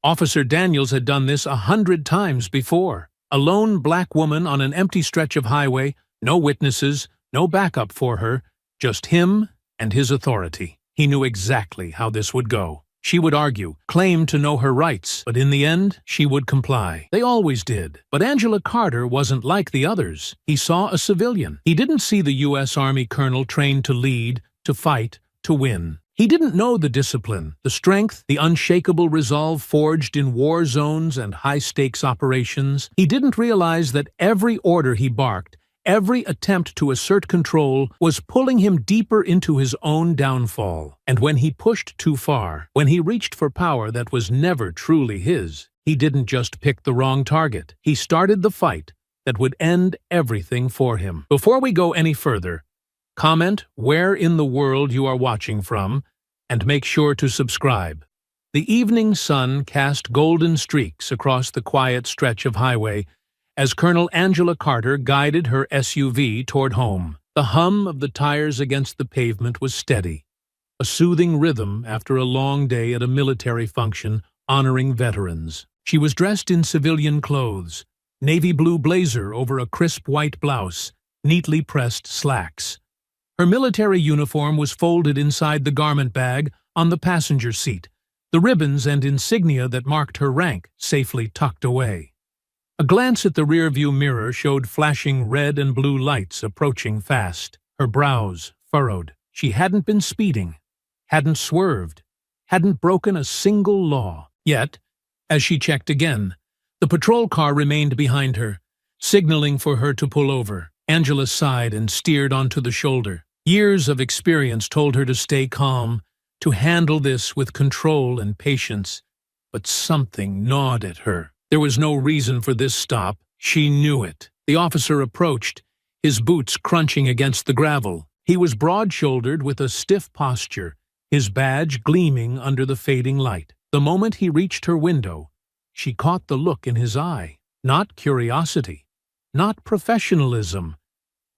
Officer Daniels had done this 100 times before. A lone black woman on an empty stretch of highway, no witnesses, no backup for her, just him and his authority. He knew exactly how this would go. She would argue, claim to know her rights, but in the end, she would comply. They always did. But Angela Carter wasn't like the others. He saw a civilian. He didn't see the U.S. Army colonel trained to lead, to fight, to win. He didn't know the discipline, the strength, the unshakable resolve forged in war zones and high-stakes operations. He didn't realize that every order he barked, every attempt to assert control, was pulling him deeper into his own downfall. And when he pushed too far, when he reached for power that was never truly his, he didn't just pick the wrong target. He started the fight that would end everything for him. Before we go any further, comment where in the world you are watching from, and make sure to subscribe. The evening sun cast golden streaks across the quiet stretch of highway as Colonel Angela Carter guided her SUV toward home. The hum of the tires against the pavement was steady, a soothing rhythm after a long day at a military function honoring veterans. She was dressed in civilian clothes, navy blue blazer over a crisp white blouse, neatly pressed slacks. Her military uniform was folded inside the garment bag on the passenger seat, the ribbons and insignia that marked her rank safely tucked away. A glance at the rearview mirror showed flashing red and blue lights approaching fast, her brows furrowed. She hadn't been speeding, hadn't swerved, hadn't broken a single law. Yet, as she checked again, the patrol car remained behind her, signaling for her to pull over. Angela sighed and steered onto the shoulder. Years of experience told her to stay calm, to handle this with control and patience, but something gnawed at her. There was no reason for this stop. She knew it. The officer approached, his boots crunching against the gravel. He was broad-shouldered with a stiff posture, his badge gleaming under the fading light. The moment he reached her window, she caught the look in his eye. Not curiosity, not professionalism,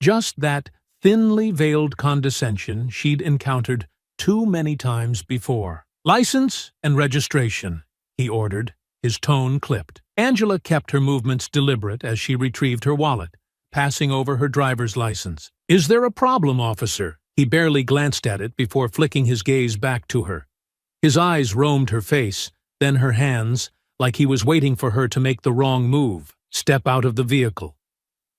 just that thinly veiled condescension she'd encountered too many times before. "License and registration," he ordered, his tone clipped. Angela kept her movements deliberate as she retrieved her wallet, passing over her driver's license. "Is there a problem, officer?" He barely glanced at it before flicking his gaze back to her. His eyes roamed her face, then her hands, like he was waiting for her to make the wrong move. "Step out of the vehicle."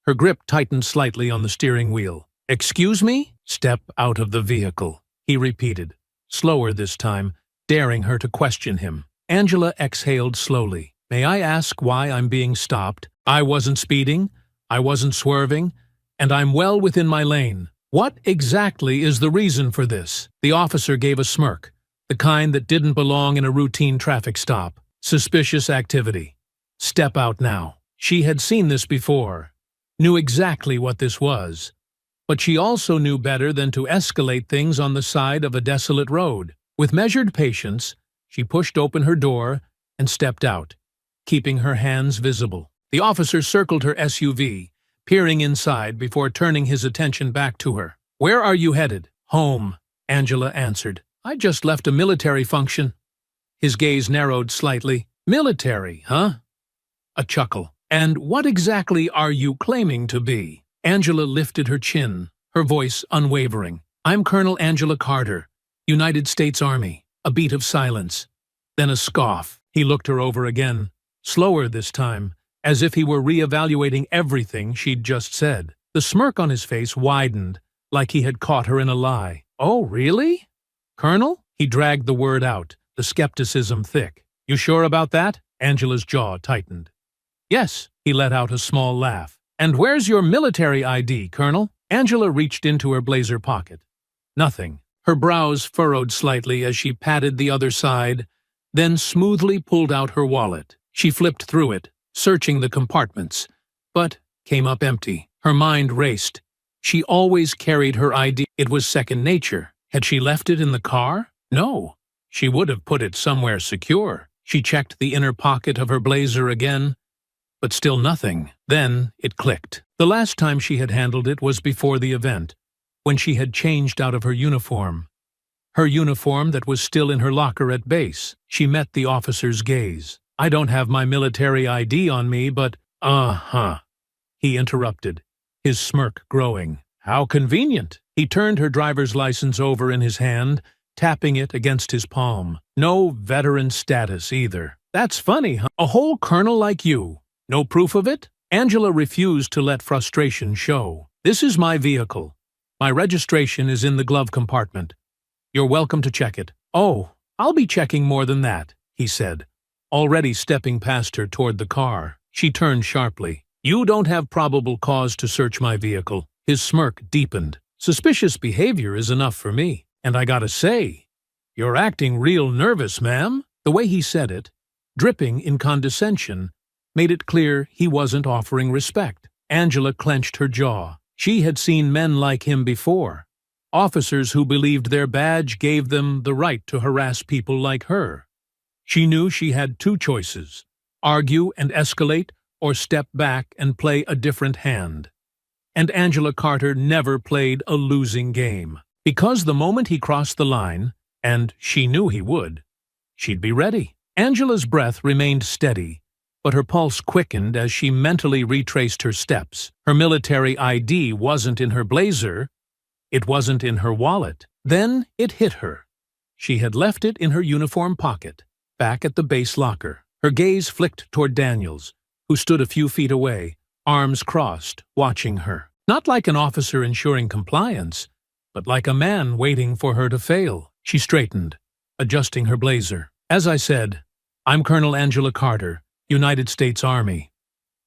Her grip tightened slightly on the steering wheel. "Excuse me?" "Step out of the vehicle," he repeated, slower this time, daring her to question him. Angela exhaled slowly. "May I ask why I'm being stopped? I wasn't speeding, I wasn't swerving, and I'm well within my lane. What exactly is the reason for this?" The officer gave a smirk, the kind that didn't belong in a routine traffic stop. "Suspicious activity. Step out now." She had seen this before, knew exactly what this was, but she also knew better than to escalate things on the side of a desolate road. With measured patience, she pushed open her door and stepped out, keeping her hands visible. The officer circled her SUV, peering inside before turning his attention back to her. "Where are you headed?" "Home," Angela answered. "I just left a military function." His gaze narrowed slightly. "Military, huh?" A chuckle. "And what exactly are you claiming to be?" Angela lifted her chin, her voice unwavering. "I'm Colonel Angela Carter, United States Army." A beat of silence, then a scoff. He looked her over again, slower this time, as if he were re-evaluating everything she'd just said. The smirk on his face widened, like he had caught her in a lie. "Oh, really? Colonel?" He dragged the word out, the skepticism thick. "You sure about that?" Angela's jaw tightened. "Yes," he let out a small laugh. "And where's your military ID, Colonel?" Angela reached into her blazer pocket. Nothing. Her brows furrowed slightly as she patted the other side, then smoothly pulled out her wallet. She flipped through it, searching the compartments, but came up empty. Her mind raced. She always carried her ID. It was second nature. Had she left it in the car? No. She would have put it somewhere secure. She checked the inner pocket of her blazer again, but still nothing. Then it clicked. The last time she had handled it was before the event, when she had changed out of her uniform. her uniform that was still in her locker at base. She met the officer's gaze. "I don't have my military ID on me, but—" "Uh-huh," he interrupted, his smirk growing. "How convenient." He turned her driver's license over in his hand, tapping it against his palm. "No veteran status either. That's funny, huh? A whole colonel like you. No proof of it?" Angela refused to let frustration show. "This is my vehicle. My registration is in the glove compartment. You're welcome to check it." "Oh, I'll be checking more than that," he said, already stepping past her toward the car. She turned sharply. "You don't have probable cause to search my vehicle." His smirk deepened. "Suspicious behavior is enough for me. And I gotta say, you're acting real nervous, ma'am." The way he said it, dripping in condescension, made it clear he wasn't offering respect. Angela clenched her jaw. She had seen men like him before. Officers who believed their badge gave them the right to harass people like her. She knew she had two choices: argue and escalate, or step back and play a different hand. And Angela Carter never played a losing game. Because the moment he crossed the line, and she knew he would, she'd be ready. Angela's breath remained steady, but her pulse quickened as she mentally retraced her steps. Her military ID wasn't in her blazer. It wasn't in her wallet. Then it hit her. She had left it in her uniform pocket, back at the base locker. Her gaze flicked toward Daniels, who stood a few feet away, arms crossed, watching her. Not like an officer ensuring compliance, but like a man waiting for her to fail. She straightened, adjusting her blazer. "As I said, I'm Colonel Angela Carter, United States Army.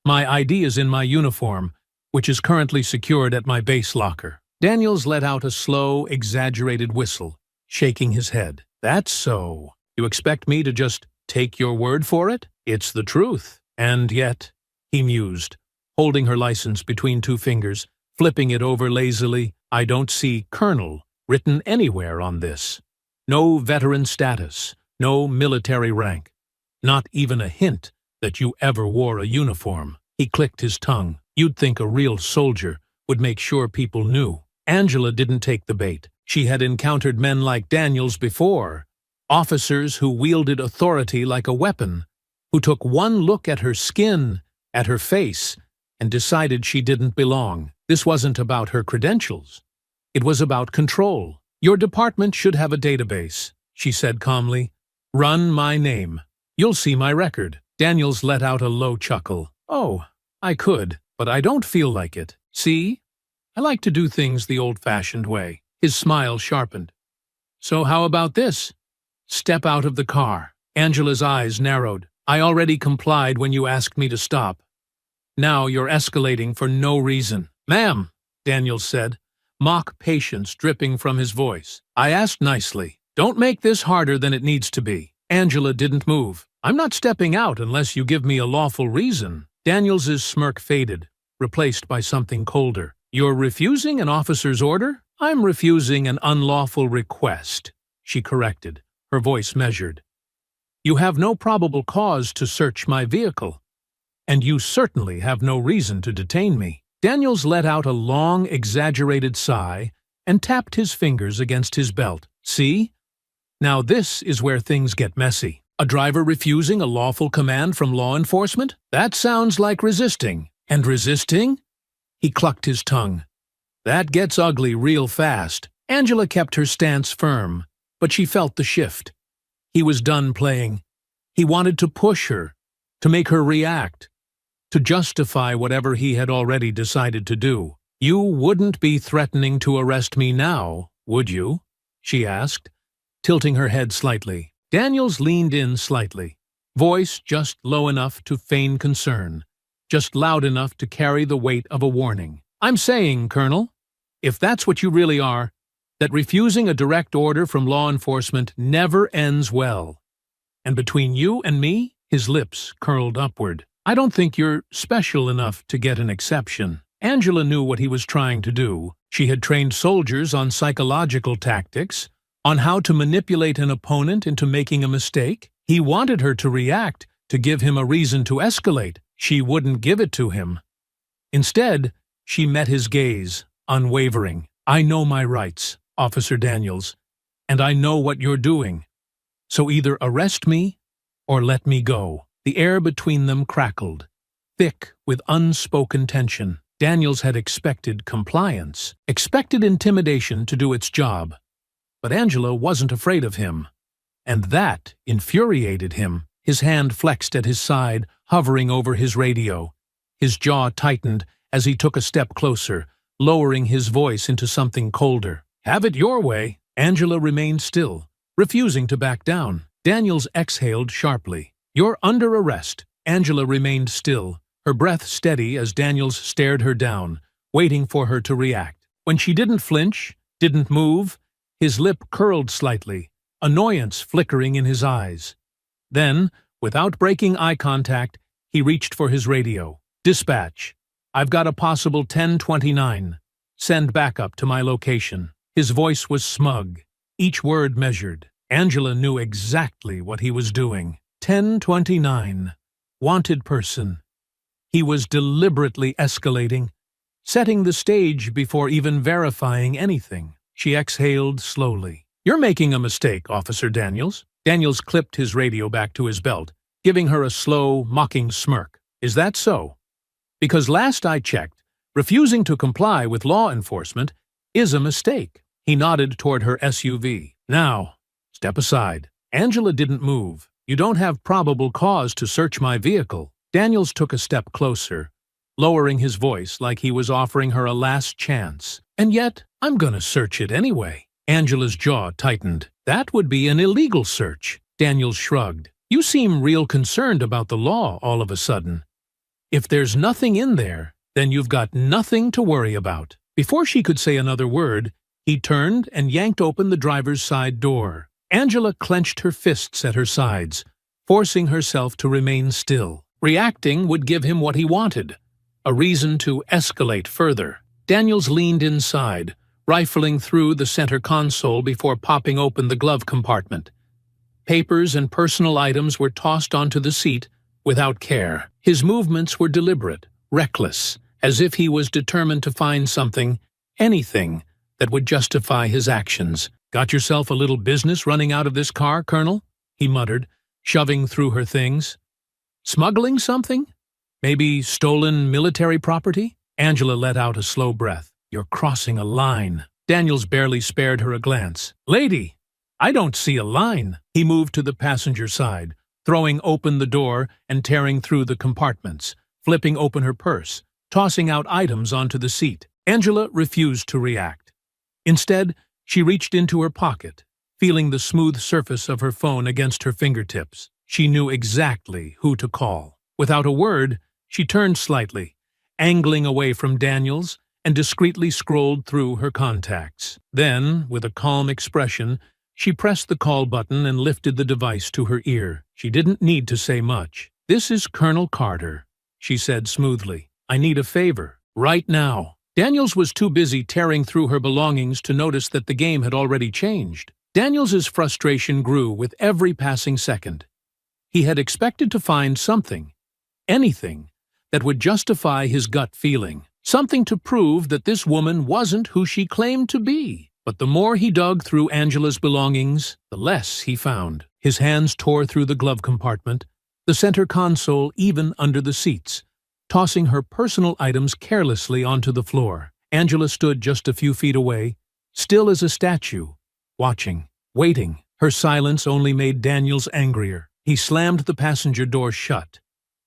My ID is in my uniform, which is currently secured at my base locker." Daniels let out a slow, exaggerated whistle, shaking his head. "That's so. You expect me to just take your word for it? It's the truth. And yet," he mused, holding her license between two fingers, flipping it over lazily, "I don't see Colonel written anywhere on this. No veteran status, no military rank, not even a hint that you ever wore a uniform." He clicked his tongue. "You'd think a real soldier would make sure people knew." Angela didn't take the bait. She had encountered men like Daniels before, officers who wielded authority like a weapon, who took one look at her skin, at her face, and decided she didn't belong. This wasn't about her credentials. It was about control. "Your department should have a database," she said calmly. "Run my name. You'll see my record." Daniels let out a low chuckle. "Oh, I could, but I don't feel like it. See? I like to do things the old-fashioned way." His smile sharpened. "So how about this? Step out of the car." Angela's eyes narrowed. "I already complied when you asked me to stop. Now you're escalating for no reason." "Ma'am," Daniels said, mock patience dripping from his voice, "I asked nicely. Don't make this harder than it needs to be." Angela didn't move. "I'm not stepping out unless you give me a lawful reason." Daniels's smirk faded, replaced by something colder. "You're refusing an officer's order?" "I'm refusing an unlawful request," she corrected, her voice measured. "You have no probable cause to search my vehicle, and you certainly have no reason to detain me." Daniels let out a long, exaggerated sigh and tapped his fingers against his belt. "See? Now this is where things get messy. A driver refusing a lawful command from law enforcement? That sounds like resisting. And resisting?" He clucked his tongue. "That gets ugly real fast." Angela kept her stance firm, but she felt the shift. He was done playing. He wanted to push her, to make her react, to justify whatever he had already decided to do. "You wouldn't be threatening to arrest me now, would you?" she asked, tilting her head slightly. Daniels leaned in slightly, voice just low enough to feign concern, just loud enough to carry the weight of a warning. "I'm saying, Colonel, if that's what you really are, that refusing a direct order from law enforcement never ends well. And between you and me," his lips curled upward, "I don't think you're special enough to get an exception." Angela knew what he was trying to do. She had trained soldiers on psychological tactics, on how to manipulate an opponent into making a mistake. He wanted her to react, to give him a reason to escalate. She wouldn't give it to him. Instead, she met his gaze, unwavering. "I know my rights, Officer Daniels, and I know what you're doing. So either arrest me or let me go." The air between them crackled, thick with unspoken tension. Daniels had expected compliance, expected intimidation to do its job. But Angela wasn't afraid of him, and that infuriated him. His hand flexed at his side, hovering over his radio. His jaw tightened as he took a step closer, lowering his voice into something colder. "Have it your way." Angela remained still, refusing to back down. Daniels exhaled sharply. "You're under arrest." Angela remained still, her breath steady as Daniels stared her down, waiting for her to react. When she didn't flinch, didn't move, his lip curled slightly, annoyance flickering in his eyes. Then, without breaking eye contact, he reached for his radio. "Dispatch. I've got a possible 1029. Send backup to my location." His voice was smug, each word measured. Angela knew exactly what he was doing. 1029. Wanted person. He was deliberately escalating, setting the stage before even verifying anything. She exhaled slowly. "You're making a mistake, Officer Daniels." Daniels clipped his radio back to his belt, giving her a slow, mocking smirk. "Is that so? Because last I checked, refusing to comply with law enforcement is a mistake." He nodded toward her SUV. "Now, step aside." Angela didn't move. "You don't have probable cause to search my vehicle." Daniels took a step closer, lowering his voice like he was offering her a last chance. "And yet, I'm gonna search it anyway." Angela's jaw tightened. "That would be an illegal search." Daniels shrugged. "You seem real concerned about the law all of a sudden. If there's nothing in there, then you've got nothing to worry about." Before she could say another word, he turned and yanked open the driver's side door. Angela clenched her fists at her sides, forcing herself to remain still. Reacting would give him what he wanted, a reason to escalate further. Daniels leaned inside, rifling through the center console before popping open the glove compartment. Papers and personal items were tossed onto the seat without care. His movements were deliberate, reckless, as if he was determined to find something, anything, that would justify his actions. "Got yourself a little business running out of this car, Colonel?" he muttered, shoving through her things. "Smuggling something? Maybe stolen military property?" Angela let out a slow breath. "You're crossing a line." Daniels barely spared her a glance. "Lady, I don't see a line." He moved to the passenger side, throwing open the door and tearing through the compartments, flipping open her purse, tossing out items onto the seat. Angela refused to react. Instead, she reached into her pocket, feeling the smooth surface of her phone against her fingertips. She knew exactly who to call. Without a word, she turned slightly, angling away from Daniels, and discreetly scrolled through her contacts. Then, with a calm expression, she pressed the call button and lifted the device to her ear. She didn't need to say much. "This is Colonel Carter," she said smoothly. "I need a favor. Right now." Daniels was too busy tearing through her belongings to notice that the game had already changed. Daniels's frustration grew with every passing second. He had expected to find something, anything, that would justify his gut feeling, something to prove that this woman wasn't who she claimed to be. But the more he dug through Angela's belongings, the less he found. His hands tore through the glove compartment, the center console even under the seats, tossing her personal items carelessly onto the floor. Angela stood just a few feet away, still as a statue, watching, waiting. Her silence only made Daniels angrier. He slammed the passenger door shut,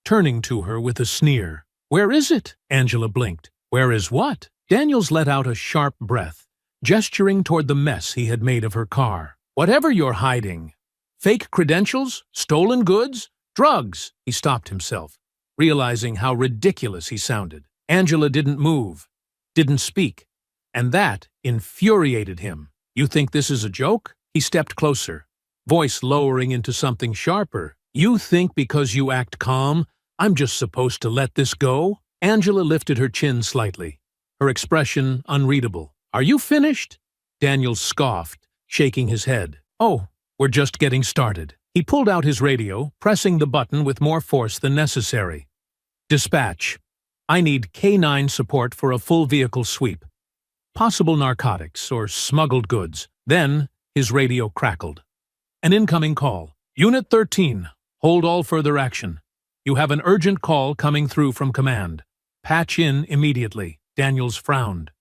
turning to her with a sneer. "Where is it?" Angela blinked. "Where is what?" Daniels let out a sharp breath, gesturing toward the mess he had made of her car. "Whatever you're hiding. Fake credentials? Stolen goods? Drugs?" He stopped himself, realizing how ridiculous he sounded. Angela didn't move, didn't speak, and that infuriated him. "You think this is a joke?" He stepped closer, voice lowering into something sharper. "You think because you act calm, I'm just supposed to let this go?" Angela lifted her chin slightly, her expression unreadable. "Are you finished?" Daniels scoffed, shaking his head. "Oh, we're just getting started." He pulled out his radio, pressing the button with more force than necessary. "Dispatch. I need K9 support for a full vehicle sweep. Possible narcotics or smuggled goods." Then, His radio crackled. An incoming call. Unit 13, hold all further action. You have an urgent call coming through from command. Patch in immediately. Daniels frowned.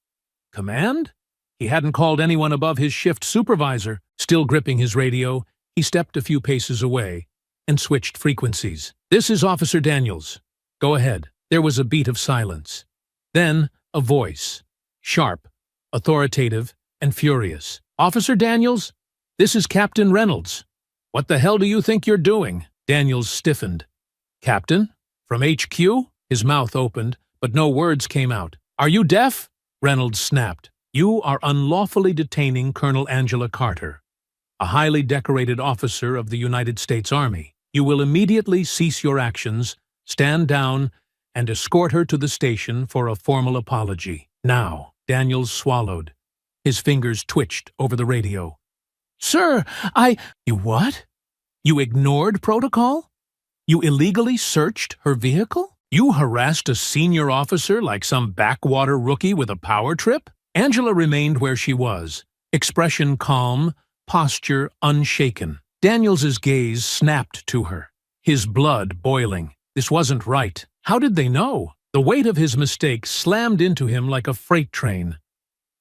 Command? He hadn't called anyone above his shift supervisor. Still gripping his radio, he stepped a few paces away and switched frequencies. This is Officer Daniels. Go ahead. There was a beat of silence. Then a voice. Sharp, authoritative, and furious. Officer Daniels? This is Captain Reynolds. What the hell do you think you're doing? Daniels stiffened. Captain? From HQ? His mouth opened, but no words came out. Are you deaf? Reynolds snapped. You are unlawfully detaining Colonel Angela Carter, a highly decorated officer of the United States Army. You will immediately cease your actions, stand down, and escort her to the station for a formal apology. Now. Daniels swallowed. His fingers twitched over the radio. Sir, You what? You ignored protocol? You illegally searched her vehicle? You harassed a senior officer like some backwater rookie with a power trip? Angela remained where she was, expression calm, posture unshaken. Daniels's gaze snapped to her, his blood boiling. This wasn't right. How did they know? The weight of his mistake slammed into him like a freight train.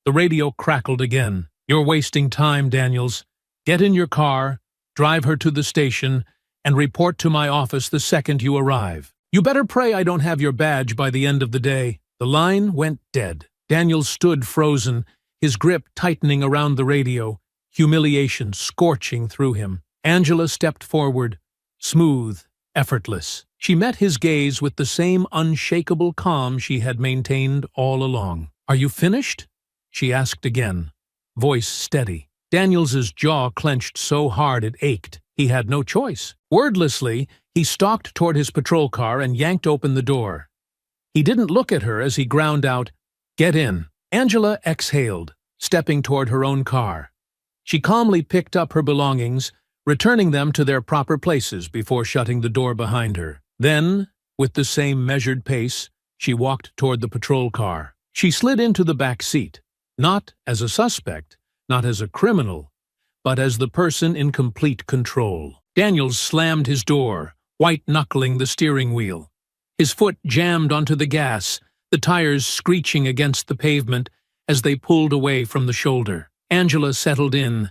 The radio crackled again. You're wasting time, Daniels. Get in your car, drive her to the station, and report to my office the second you arrive. You better pray I don't have your badge by the end of the day. The line went dead. Daniels stood frozen, his grip tightening around the radio, humiliation scorching through him. Angela stepped forward, smooth, effortless. She met his gaze with the same unshakable calm she had maintained all along. Are you finished? She asked again, voice steady. Daniels's jaw clenched so hard it ached. He had no choice. Wordlessly, he stalked toward his patrol car and yanked open the door. He didn't look at her as he ground out, "Get in." Angela exhaled, stepping toward her own car. She calmly picked up her belongings, returning them to their proper places before shutting the door behind her. Then, with the same measured pace, she walked toward the patrol car. She slid into the back seat, not as a suspect, not as a criminal, but as the person in complete control. Daniels slammed his door, white-knuckling the steering wheel. His foot jammed onto the gas, the tires screeching against the pavement as they pulled away from the shoulder. Angela settled in,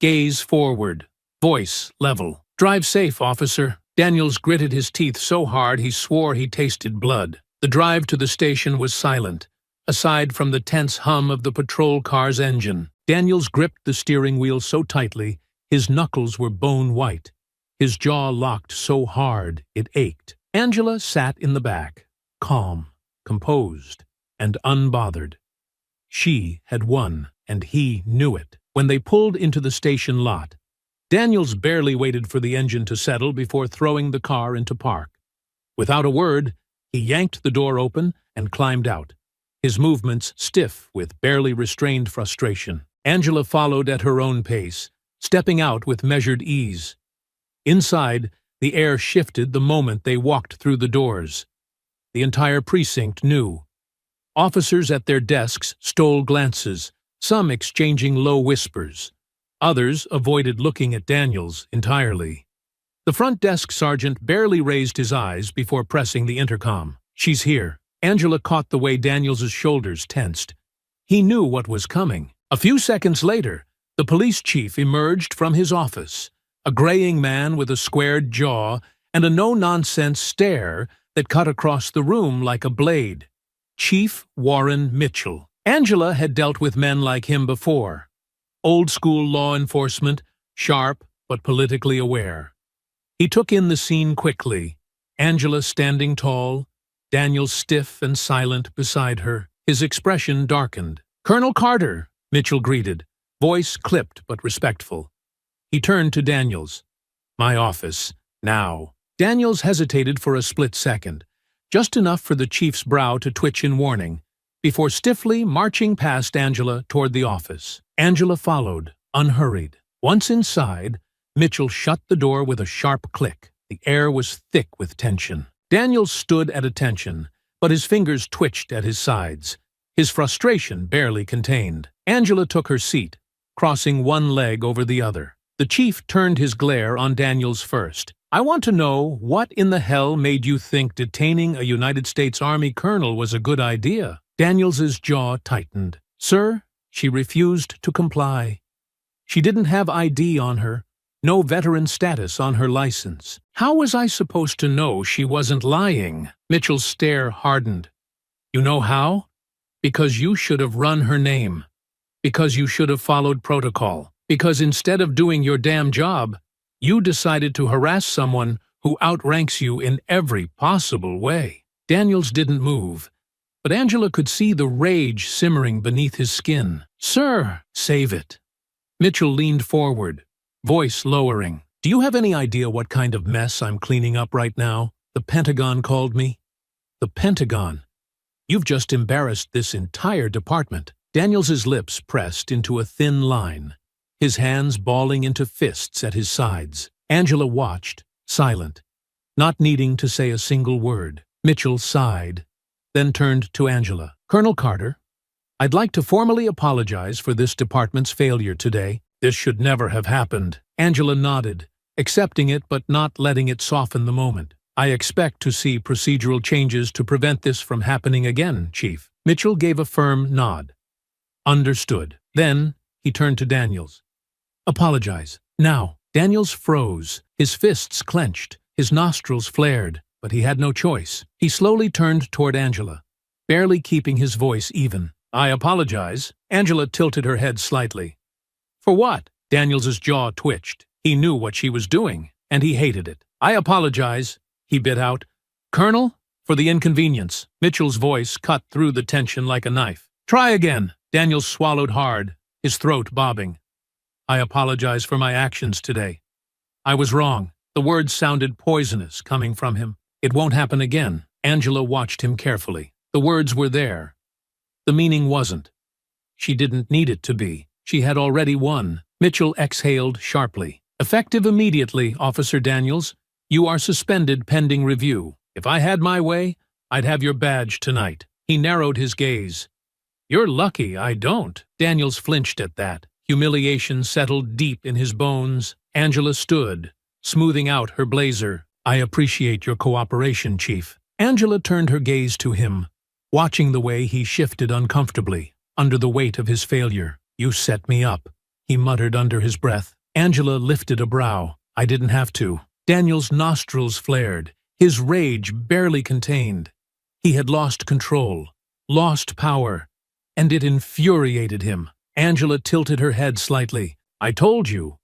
gaze forward, voice level. Drive safe, officer. Daniels gritted his teeth so hard he swore he tasted blood. The drive to the station was silent, aside from the tense hum of the patrol car's engine. Daniels gripped the steering wheel so tightly, his knuckles were bone white. His jaw locked so hard it ached. Angela sat in the back, calm, composed, and unbothered. She had won, and he knew it. When they pulled into the station lot, Daniels barely waited for the engine to settle before throwing the car into park. Without a word, he yanked the door open and climbed out, his movements stiff with barely restrained frustration. Angela followed at her own pace, stepping out with measured ease. Inside, the air shifted the moment they walked through the doors. The entire precinct knew. Officers at their desks stole glances, some exchanging low whispers. Others avoided looking at Daniels entirely. The front desk sergeant barely raised his eyes before pressing the intercom. "She's here." Angela caught the way Daniels's shoulders tensed. He knew what was coming. A few seconds later, the police chief emerged from his office, a graying man with a squared jaw and a no-nonsense stare that cut across the room like a blade. Chief Warren Mitchell. Angela had dealt with men like him before. Old-school law enforcement, sharp but politically aware. He took in the scene quickly, Angela standing tall, Daniel stiff and silent beside her. His expression darkened. "Colonel Carter," Mitchell greeted, voice clipped but respectful. He turned to Daniels. "My office, now." Daniels hesitated for a split second, just enough for the chief's brow to twitch in warning, before stiffly marching past Angela toward the office. Angela followed, unhurried. Once inside, Mitchell shut the door with a sharp click. The air was thick with tension. Daniels stood at attention, but his fingers twitched at his sides, his frustration barely contained. Angela took her seat, crossing one leg over the other. The chief turned his glare on Daniels first. "I want to know what in the hell made you think detaining a United States Army colonel was a good idea?" Daniels's jaw tightened. "Sir," she refused to comply. She didn't have ID on her, no veteran status on her license. How was I supposed to know she wasn't lying? Mitchell's stare hardened. "You know how? Because you should have run her name. Because you should have followed protocol. Because instead of doing your damn job, you decided to harass someone who outranks you in every possible way." Daniels didn't move, but Angela could see the rage simmering beneath his skin. "Sir, save it." Mitchell leaned forward, voice lowering. "Do you have any idea what kind of mess I'm cleaning up right now? The Pentagon called me." "The Pentagon? You've just embarrassed this entire department." Daniels's lips pressed into a thin line, his hands balling into fists at his sides. Angela watched, silent, not needing to say a single word. Mitchell sighed, then turned to Angela. "Colonel Carter, I'd like to formally apologize for this department's failure today. This should never have happened." Angela nodded, accepting it but not letting it soften the moment. "I expect to see procedural changes to prevent this from happening again, Chief." Mitchell gave a firm nod. "Understood." Then he turned to Daniels. "Apologize. Now." Daniels froze, his fists clenched, his nostrils flared, but he had no choice. He slowly turned toward Angela, barely keeping his voice even. "I apologize." Angela tilted her head slightly. "For what?" Daniels's jaw twitched. He knew what she was doing, and he hated it. "I apologize," he bit out. "Colonel, for the inconvenience." Mitchell's voice cut through the tension like a knife. "Try again." Daniels swallowed hard, his throat bobbing. "I apologize for my actions today. I was wrong." The words sounded poisonous coming from him. "It won't happen again." Angela watched him carefully. The words were there. The meaning wasn't. She didn't need it to be. She had already won. Mitchell exhaled sharply. "Effective immediately, Officer Daniels. You are suspended pending review. If I had my way, I'd have your badge tonight." He narrowed his gaze. "You're lucky I don't." Daniels flinched at that. Humiliation settled deep in his bones. Angela stood, smoothing out her blazer. "I appreciate your cooperation, Chief." Angela turned her gaze to him, watching the way he shifted uncomfortably under the weight of his failure. "You set me up," he muttered under his breath. Angela lifted a brow. "I didn't have to." Daniel's nostrils flared, his rage barely contained. He had lost control, lost power, and it infuriated him. Angela tilted her head slightly. "I told you.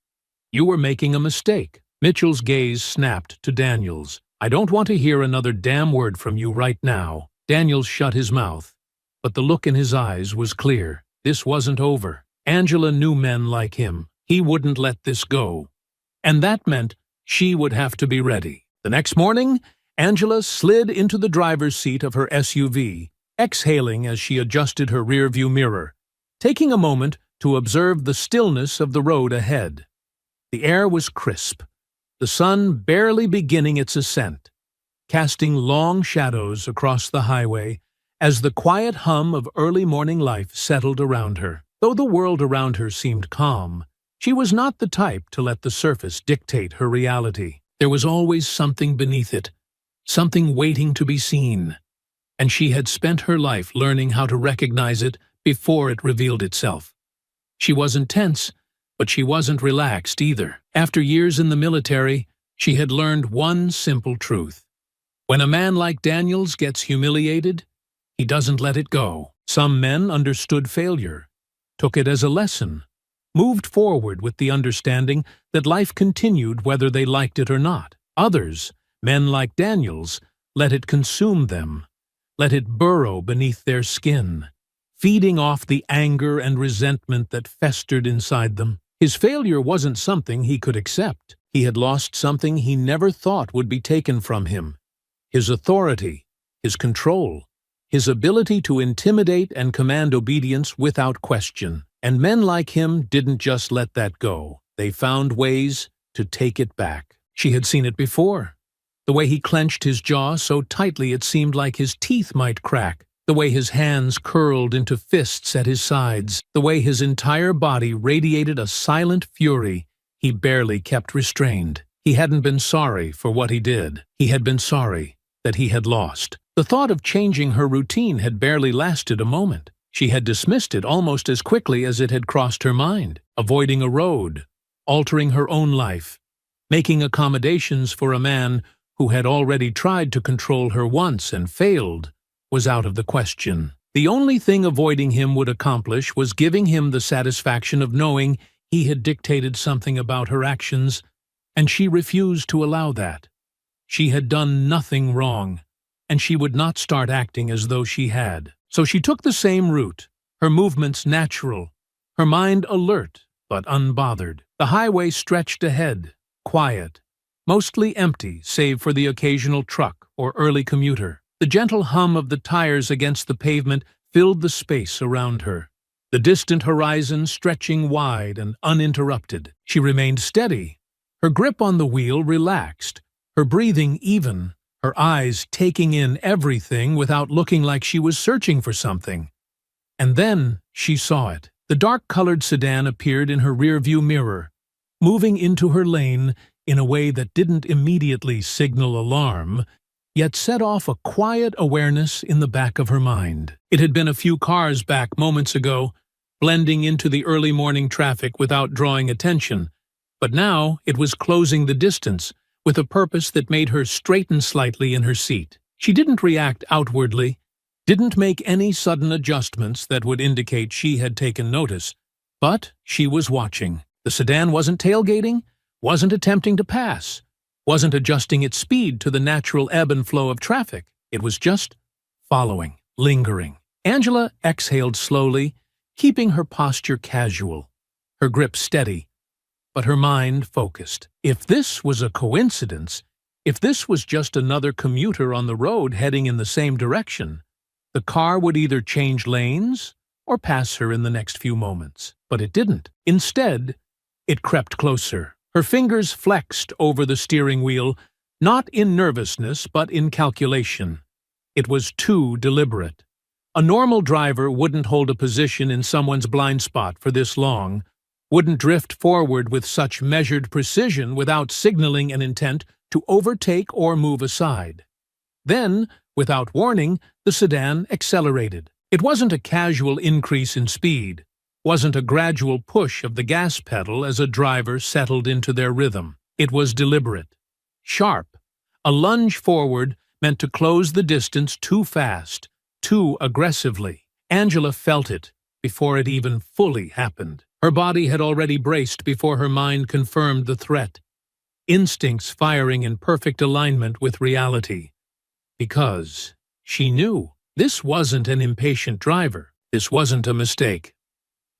You were making a mistake." Mitchell's gaze snapped to Daniels. "I don't want to hear another damn word from you right now." Daniels shut his mouth, but the look in his eyes was clear. This wasn't over. Angela knew men like him. He wouldn't let this go. And that meant she would have to be ready. The next morning, Angela slid into the driver's seat of her SUV, exhaling as she adjusted her rearview mirror, taking a moment to observe the stillness of the road ahead. The air was crisp, the sun barely beginning its ascent, casting long shadows across the highway as the quiet hum of early morning life settled around her. Though the world around her seemed calm, she was not the type to let the surface dictate her reality. There was always something beneath it, something waiting to be seen, and she had spent her life learning how to recognize it before it revealed itself. She wasn't tense, but she wasn't relaxed either. After years in the military, she had learned one simple truth. When a man like Daniels gets humiliated, he doesn't let it go. Some men understood failure, took it as a lesson, moved forward with the understanding that life continued whether they liked it or not. Others, men like Daniels, let it consume them, let it burrow beneath their skin, feeding off the anger and resentment that festered inside them. His failure wasn't something he could accept. He had lost something he never thought would be taken from him: his authority, his control, his ability to intimidate and command obedience without question. And men like him didn't just let that go. They found ways to take it back. She had seen it before. The way he clenched his jaw so tightly it seemed like his teeth might crack. The way his hands curled into fists at his sides, the way his entire body radiated a silent fury he barely kept restrained. He hadn't been sorry for what he did. He had been sorry that he had lost. The thought of changing her routine had barely lasted a moment. She had dismissed it almost as quickly as it had crossed her mind, avoiding a road, altering her own life, making accommodations for a man who had already tried to control her once and failed, was out of the question. The only thing avoiding him would accomplish was giving him the satisfaction of knowing he had dictated something about her actions, and she refused to allow that. She had done nothing wrong, and she would not start acting as though she had. So she took the same route, her movements natural, her mind alert but unbothered. The highway stretched ahead, quiet, mostly empty save for the occasional truck or early commuter. The gentle hum of the tires against the pavement filled the space around her, the distant horizon stretching wide and uninterrupted. She remained steady, her grip on the wheel relaxed, her breathing even, her eyes taking in everything without looking like she was searching for something. And then she saw it. The dark-colored sedan appeared in her rearview mirror, moving into her lane in a way that didn't immediately signal alarm, yet set off a quiet awareness in the back of her mind. It had been a few cars back moments ago, blending into the early morning traffic without drawing attention, but now it was closing the distance, with a purpose that made her straighten slightly in her seat. She didn't react outwardly, didn't make any sudden adjustments that would indicate she had taken notice, but she was watching. The sedan wasn't tailgating, wasn't attempting to pass, wasn't adjusting its speed to the natural ebb and flow of traffic. It was just following, lingering. Angela exhaled slowly, keeping her posture casual, her grip steady, but her mind focused. If this was a coincidence, if this was just another commuter on the road heading in the same direction, the car would either change lanes or pass her in the next few moments. But it didn't. Instead, it crept closer. Her fingers flexed over the steering wheel, not in nervousness but in calculation. It was too deliberate. A normal driver wouldn't hold a position in someone's blind spot for this long, wouldn't drift forward with such measured precision without signaling an intent to overtake or move aside. Then, without warning, the sedan accelerated. It wasn't a casual increase in speed, wasn't a gradual push of the gas pedal as a driver settled into their rhythm. It was deliberate, sharp, a lunge forward meant to close the distance too fast, too aggressively. Angela felt it before it even fully happened. Her body had already braced before her mind confirmed the threat, instincts firing in perfect alignment with reality. Because she knew this wasn't an impatient driver. This wasn't a mistake.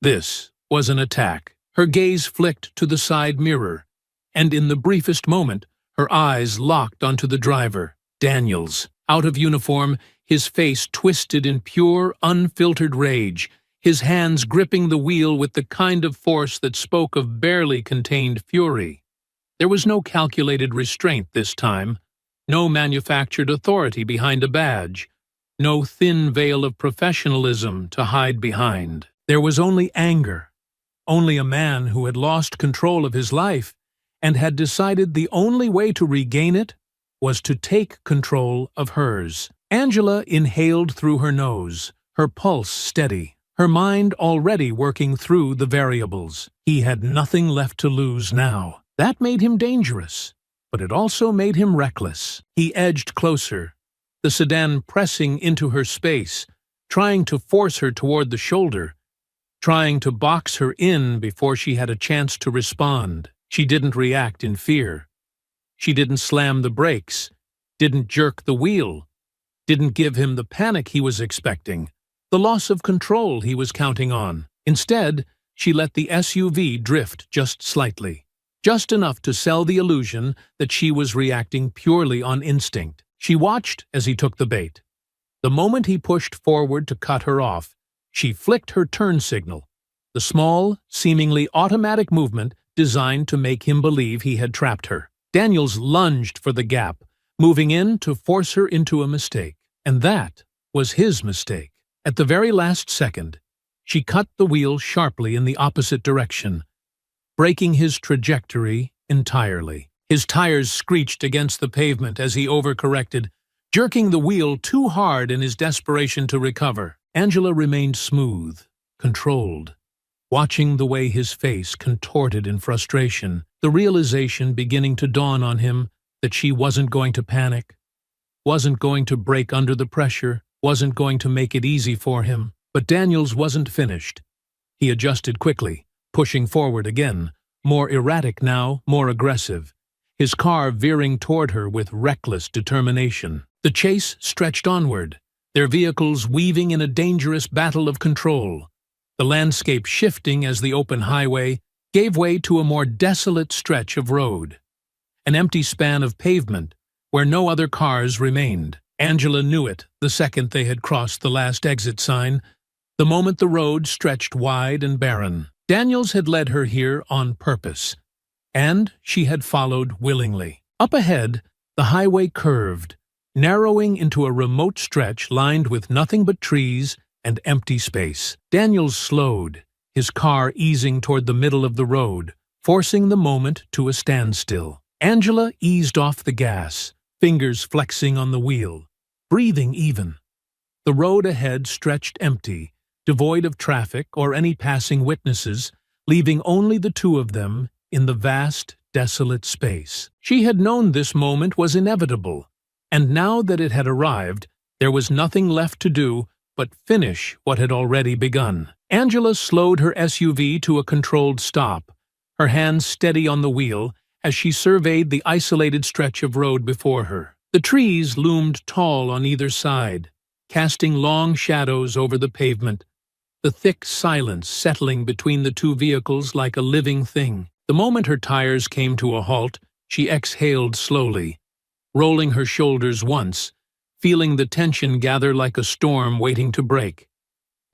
This was an attack. Her gaze flicked to the side mirror, and in the briefest moment, her eyes locked onto the driver, Daniels. Out of uniform, his face twisted in pure, unfiltered rage, his hands gripping the wheel with the kind of force that spoke of barely contained fury. There was no calculated restraint this time, no manufactured authority behind a badge, no thin veil of professionalism to hide behind. There was only anger, only a man who had lost control of his life and had decided the only way to regain it was to take control of hers. Angela inhaled through her nose, her pulse steady, her mind already working through the variables. He had nothing left to lose now. That made him dangerous, but it also made him reckless. He edged closer, the sedan pressing into her space, trying to force her toward the shoulder, trying to box her in before she had a chance to respond. She didn't react in fear. She didn't slam the brakes, didn't jerk the wheel, didn't give him the panic he was expecting, the loss of control he was counting on. Instead, she let the SUV drift just slightly, just enough to sell the illusion that she was reacting purely on instinct. She watched as he took the bait. The moment he pushed forward to cut her off, she flicked her turn signal, the small, seemingly automatic movement designed to make him believe he had trapped her. Daniels lunged for the gap, moving in to force her into a mistake. And that was his mistake. At the very last second, she cut the wheel sharply in the opposite direction, breaking his trajectory entirely. His tires screeched against the pavement as he overcorrected, jerking the wheel too hard in his desperation to recover. Angela remained smooth, controlled, watching the way his face contorted in frustration, the realization beginning to dawn on him that she wasn't going to panic, wasn't going to break under the pressure, wasn't going to make it easy for him. But Daniels wasn't finished. He adjusted quickly, pushing forward again, more erratic now, more aggressive, his car veering toward her with reckless determination. The chase stretched onward, their vehicles weaving in a dangerous battle of control, the landscape shifting as the open highway gave way to a more desolate stretch of road, an empty span of pavement where no other cars remained. Angela knew it the second they had crossed the last exit sign, the moment the road stretched wide and barren. Daniels had led her here on purpose, and she had followed willingly. Up ahead, the highway curved, narrowing into a remote stretch lined with nothing but trees and empty space. Daniels slowed, his car easing toward the middle of the road, forcing the moment to a standstill. Angela eased off the gas, fingers flexing on the wheel, breathing even. The road ahead stretched empty, devoid of traffic or any passing witnesses, leaving only the two of them in the vast, desolate space. She had known this moment was inevitable, and now that it had arrived, there was nothing left to do but finish what had already begun. Angela slowed her SUV to a controlled stop, her hands steady on the wheel as she surveyed the isolated stretch of road before her. The trees loomed tall on either side, casting long shadows over the pavement, the thick silence settling between the two vehicles like a living thing. The moment her tires came to a halt, she exhaled slowly, rolling her shoulders once, feeling the tension gather like a storm waiting to break.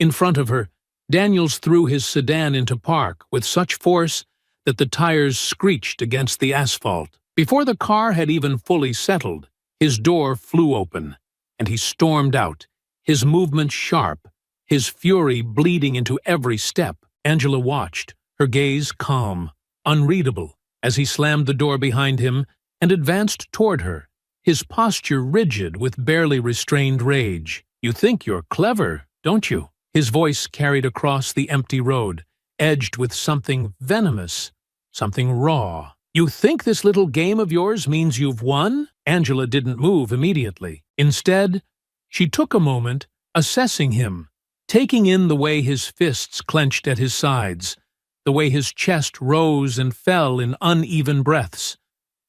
In front of her, Daniels threw his sedan into park with such force that the tires screeched against the asphalt. Before the car had even fully settled, his door flew open, and he stormed out, his movement sharp, his fury bleeding into every step. Angela watched, her gaze calm, unreadable, as he slammed the door behind him and advanced toward her, his posture rigid with barely restrained rage. "You think you're clever, don't you?" His voice carried across the empty road, edged with something venomous, something raw. "You think this little game of yours means you've won?" Angela didn't move immediately. Instead, she took a moment, assessing him, taking in the way his fists clenched at his sides, the way his chest rose and fell in uneven breaths,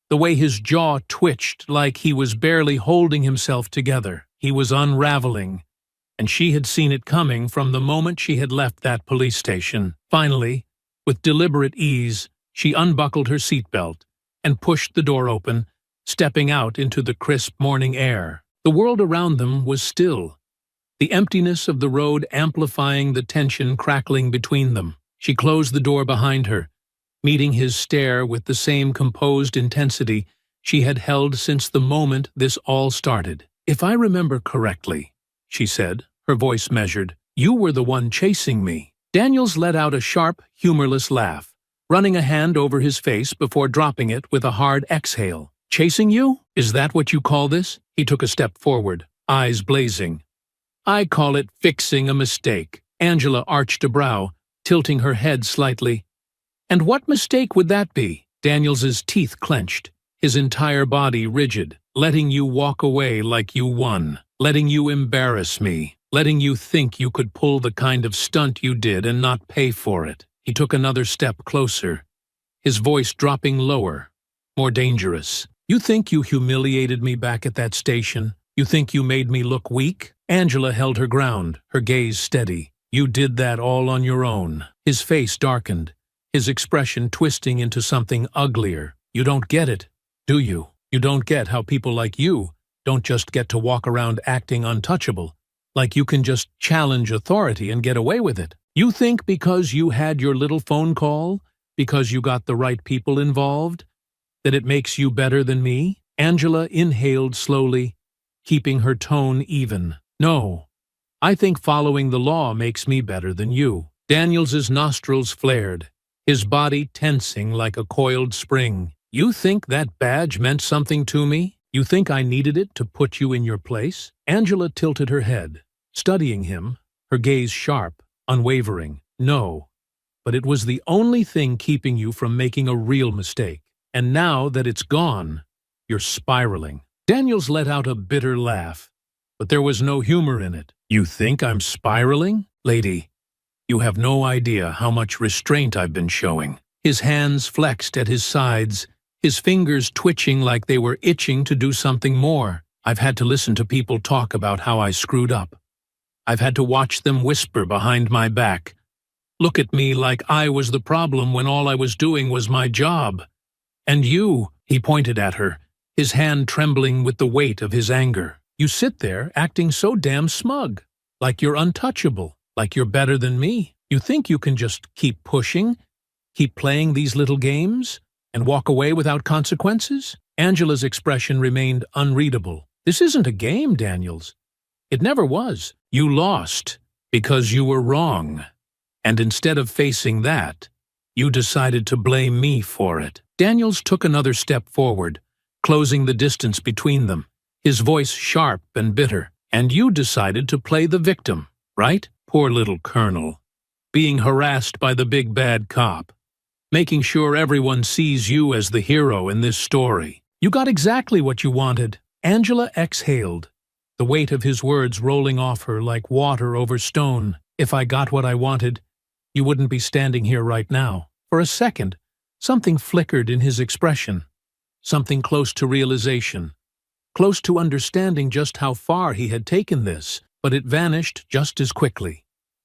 the way his jaw twitched like he was barely holding himself together. He was unraveling, and she had seen it coming from the moment she had left that police station. Finally, with deliberate ease, she unbuckled her seatbelt and pushed the door open, stepping out into the crisp morning air. The world around them was still, the emptiness of the road amplifying the tension crackling between them. She closed the door behind her, meeting his stare with the same composed intensity she had held since the moment this all started. "If I remember correctly," she said, her voice measured, "you were the one chasing me." Daniels let out a sharp, humorless laugh, running a hand over his face before dropping it with a hard exhale. "Chasing you? Is that what you call this?" He took a step forward, eyes blazing. "I call it fixing a mistake." Angela arched a brow, tilting her head slightly. "And what mistake would that be?" Daniels's teeth clenched, his entire body rigid. "Letting you walk away like you won. Letting you embarrass me. Letting you think you could pull the kind of stunt you did and not pay for it." He took another step closer, his voice dropping lower, more dangerous. "You think you humiliated me back at that station? You think you made me look weak?" Angela held her ground, her gaze steady. "You did that all on your own." His face darkened, his expression twisting into something uglier. "You don't get it, do you? You don't get how people like you don't just get to walk around acting untouchable, like you can just challenge authority and get away with it. You think because you had your little phone call, because you got the right people involved, that it makes you better than me?" Angela inhaled slowly, keeping her tone even. "No, I think following the law makes me better than you. Daniels's nostrils flared, his body tensing like a coiled spring. You think that badge meant something to me? You think I needed it to put you in your place? Angela tilted her head, studying him, her gaze sharp, unwavering. No, but it was the only thing keeping you from making a real mistake. And now that it's gone, you're spiraling. Daniels let out a bitter laugh, but there was no humor in it. You think I'm spiraling? Lady, you have no idea how much restraint I've been showing. His hands flexed at his sides, his fingers twitching like they were itching to do something more. I've had to listen to people talk about how I screwed up. I've had to watch them whisper behind my back. Look at me like I was the problem when all I was doing was my job. And you, he pointed at her, his hand trembling with the weight of his anger. You sit there acting so damn smug, like you're untouchable, like you're better than me. You think you can just keep pushing, keep playing these little games, and walk away without consequences? Angela's expression remained unreadable. This isn't a game, Daniels. It never was. You lost because you were wrong. And instead of facing that, you decided to blame me for it. Daniels took another step forward, closing the distance between them, his voice sharp and bitter. And you decided to play the victim, right? Poor little Colonel. Being harassed by the big bad cop. Making sure everyone sees you as the hero in this story. You got exactly what you wanted. Angela exhaled, the weight of his words rolling off her like water over stone. If I got what I wanted, you wouldn't be standing here right now. For a second, something flickered in his expression. Something close to realization. Close to understanding just how far he had taken this, but it vanished just as quickly.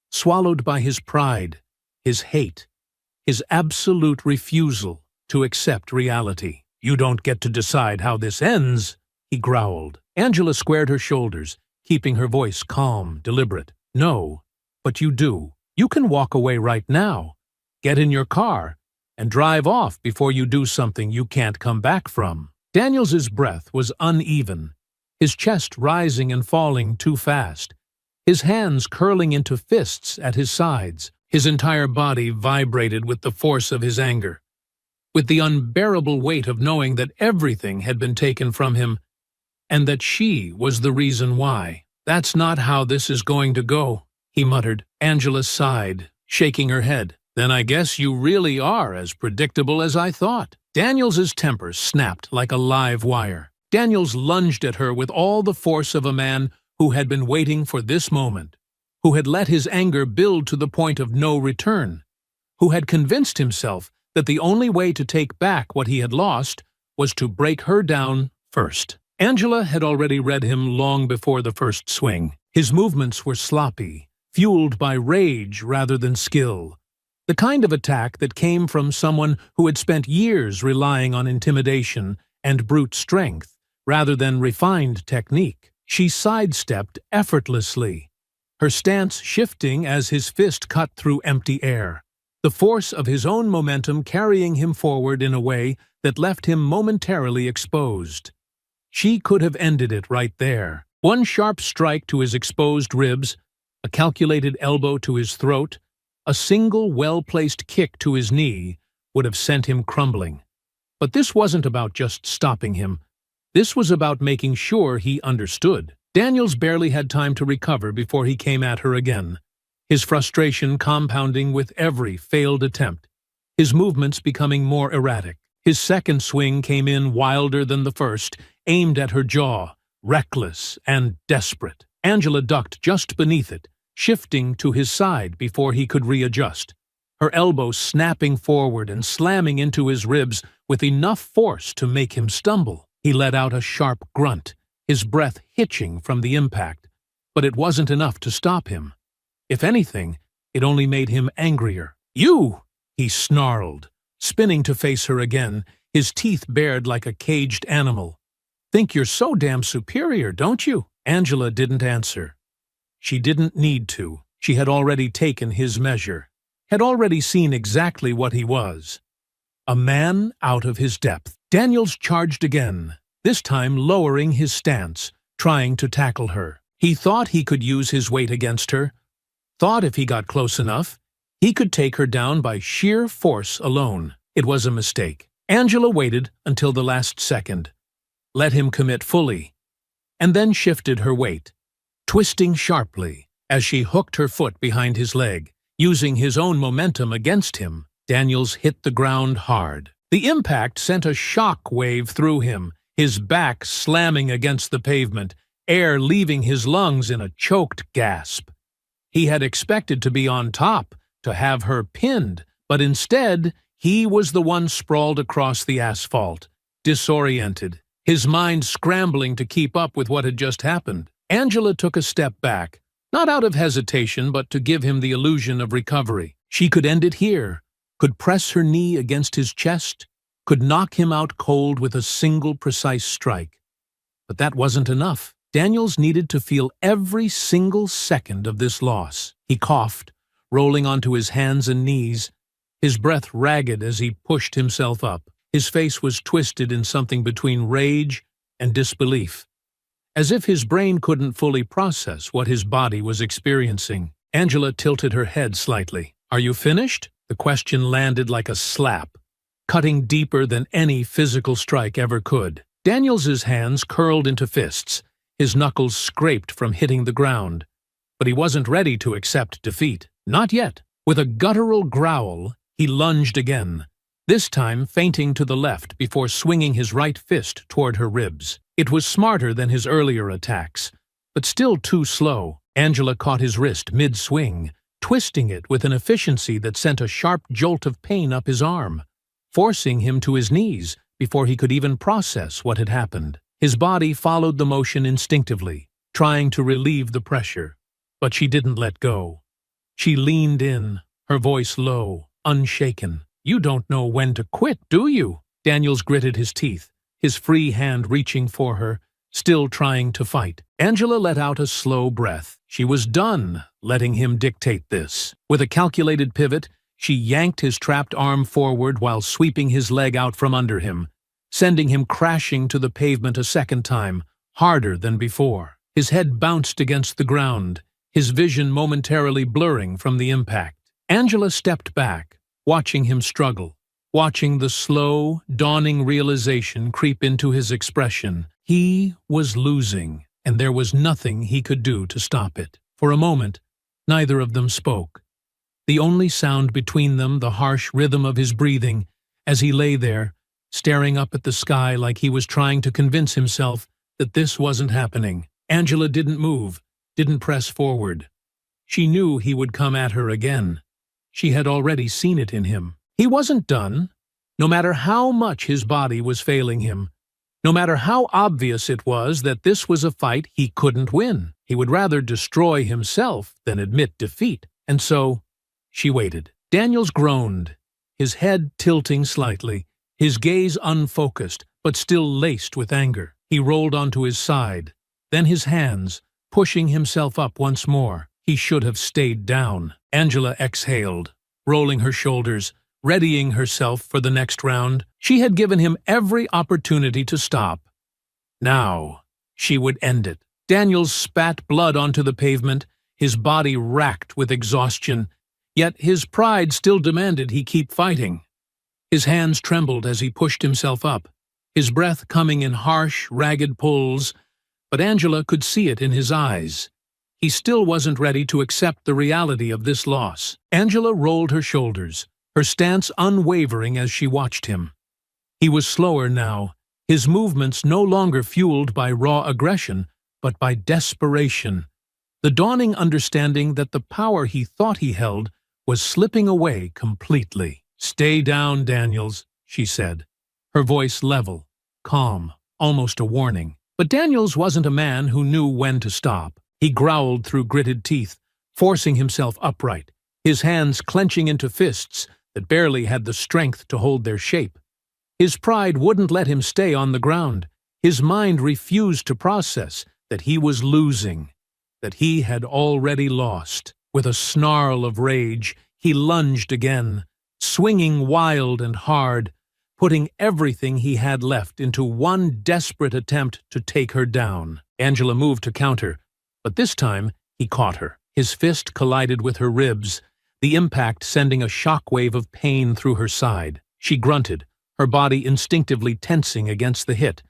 Swallowed by his pride, his hate, his absolute refusal to accept reality. You don't get to decide how this ends, he growled. Angela squared her shoulders, keeping her voice calm, deliberate. No, but you do. You can walk away right now, get in your car, and drive off before you do something you can't come back from. Daniels's breath was uneven, his chest rising and falling too fast, his hands curling into fists at his sides. His entire body vibrated with the force of his anger, with the unbearable weight of knowing that everything had been taken from him, and that she was the reason why. That's not how this is going to go, he muttered. Angela sighed, shaking her head. Then I guess you really are as predictable as I thought. Daniels's temper snapped like a live wire. Daniels lunged at her with all the force of a man who had been waiting for this moment, who had let his anger build to the point of no return, who had convinced himself that the only way to take back what he had lost was to break her down first. Angela had already read him long before the first swing. His movements were sloppy, fueled by rage rather than skill, the kind of attack that came from someone who had spent years relying on intimidation and brute strength rather than refined technique. She sidestepped effortlessly, her stance shifting as his fist cut through empty air, the force of his own momentum carrying him forward in a way that left him momentarily exposed. She could have ended it right there. One sharp strike to his exposed ribs, a calculated elbow to his throat, a single well-placed kick to his knee would have sent him crumbling. But this wasn't about just stopping him. This was about making sure he understood. Daniels barely had time to recover before he came at her again, his frustration compounding with every failed attempt, his movements becoming more erratic. His second swing came in wilder than the first, aimed at her jaw, reckless and desperate. Angela ducked just beneath it, shifting to his side before he could readjust, her elbow snapping forward and slamming into his ribs with enough force to make him stumble. He let out a sharp grunt, his breath hitching from the impact, but it wasn't enough to stop him. If anything, it only made him angrier. "You!" he snarled, spinning to face her again, his teeth bared like a caged animal. "Think you're so damn superior, don't you?" Angela didn't answer. She didn't need to. She had already taken his measure, had already seen exactly what he was. A man out of his depth. Daniels charged again, this time lowering his stance, trying to tackle her. He thought he could use his weight against her, thought if he got close enough, he could take her down by sheer force alone. It was a mistake. Angela waited until the last second, let him commit fully, and then shifted her weight, twisting sharply as she hooked her foot behind his leg. Using his own momentum against him, Daniels hit the ground hard. The impact sent a shock wave through him, his back slamming against the pavement, air leaving his lungs in a choked gasp. He had expected to be on top, to have her pinned, but instead, he was the one sprawled across the asphalt, disoriented, his mind scrambling to keep up with what had just happened. Angela took a step back, not out of hesitation, but to give him the illusion of recovery. She could end it here, could press her knee against his chest, could knock him out cold with a single precise strike. But that wasn't enough. Daniels needed to feel every single second of this loss. He coughed, rolling onto his hands and knees, his breath ragged as he pushed himself up. His face was twisted in something between rage and disbelief, as if his brain couldn't fully process what his body was experiencing. Angela tilted her head slightly. "Are you finished?" The question landed like a slap, cutting deeper than any physical strike ever could. Daniels's hands curled into fists, his knuckles scraped from hitting the ground. But he wasn't ready to accept defeat. Not yet. With a guttural growl, he lunged again, this time feinting to the left before swinging his right fist toward her ribs. It was smarter than his earlier attacks, but still too slow. Angela caught his wrist mid-swing, twisting it with an efficiency that sent a sharp jolt of pain up his arm, forcing him to his knees before he could even process what had happened. His body followed the motion instinctively, trying to relieve the pressure, but she didn't let go. She leaned in, her voice low, unshaken. "You don't know when to quit, do you?" Daniels gritted his teeth, his free hand reaching for her, still trying to fight. Angela let out a slow breath. She was done letting him dictate this. With a calculated pivot, she yanked his trapped arm forward while sweeping his leg out from under him, sending him crashing to the pavement a second time, harder than before. His head bounced against the ground, his vision momentarily blurring from the impact. Angela stepped back, watching him struggle, watching the slow, dawning realization creep into his expression. He was losing, and there was nothing he could do to stop it. For a moment, neither of them spoke. The only sound between them the harsh rhythm of his breathing as he lay there, staring up at the sky like he was trying to convince himself that this wasn't happening. Angela didn't move, didn't press forward. She knew he would come at her again. She had already seen it in him. He wasn't done. No matter how much his body was failing him, no matter how obvious it was that this was a fight he couldn't win, he would rather destroy himself than admit defeat. And so, she waited. Daniels groaned, his head tilting slightly, his gaze unfocused, but still laced with anger. He rolled onto his side, then his hands, pushing himself up once more. He should have stayed down. Angela exhaled, rolling her shoulders, readying herself for the next round. She had given him every opportunity to stop. Now, she would end it. Daniels spat blood onto the pavement, his body racked with exhaustion, yet his pride still demanded he keep fighting. His hands trembled as he pushed himself up, his breath coming in harsh, ragged pulls, but Angela could see it in his eyes. He still wasn't ready to accept the reality of this loss. Angela rolled her shoulders, her stance unwavering as she watched him. He was slower now, his movements no longer fueled by raw aggression, but by desperation, the dawning understanding that the power he thought he held was slipping away completely. "Stay down, Daniels," she said, her voice level, calm, almost a warning. But Daniels wasn't a man who knew when to stop. He growled through gritted teeth, forcing himself upright, his hands clenching into fists that barely had the strength to hold their shape. His pride wouldn't let him stay on the ground. His mind refused to process that he was losing, that he had already lost. With a snarl of rage, he lunged again, swinging wild and hard, putting everything he had left into one desperate attempt to take her down. Angela moved to counter, But this time, he caught her. His fist collided with her ribs, the impact sending a shockwave of pain through her side. She grunted, her body instinctively tensing against the hit,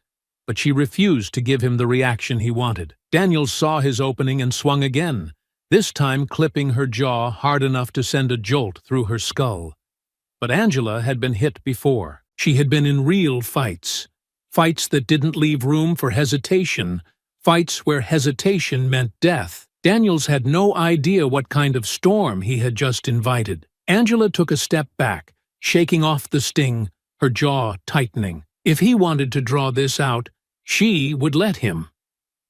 but she refused to give him the reaction he wanted. Daniels saw his opening and swung again, this time clipping her jaw hard enough to send a jolt through her skull. But Angela had been hit before. She had been in real fights. Fights that didn't leave room for hesitation. Fights where hesitation meant death. Daniels had no idea what kind of storm he had just invited. Angela took a step back, shaking off the sting, her jaw tightening. If he wanted to draw this out, she would let him.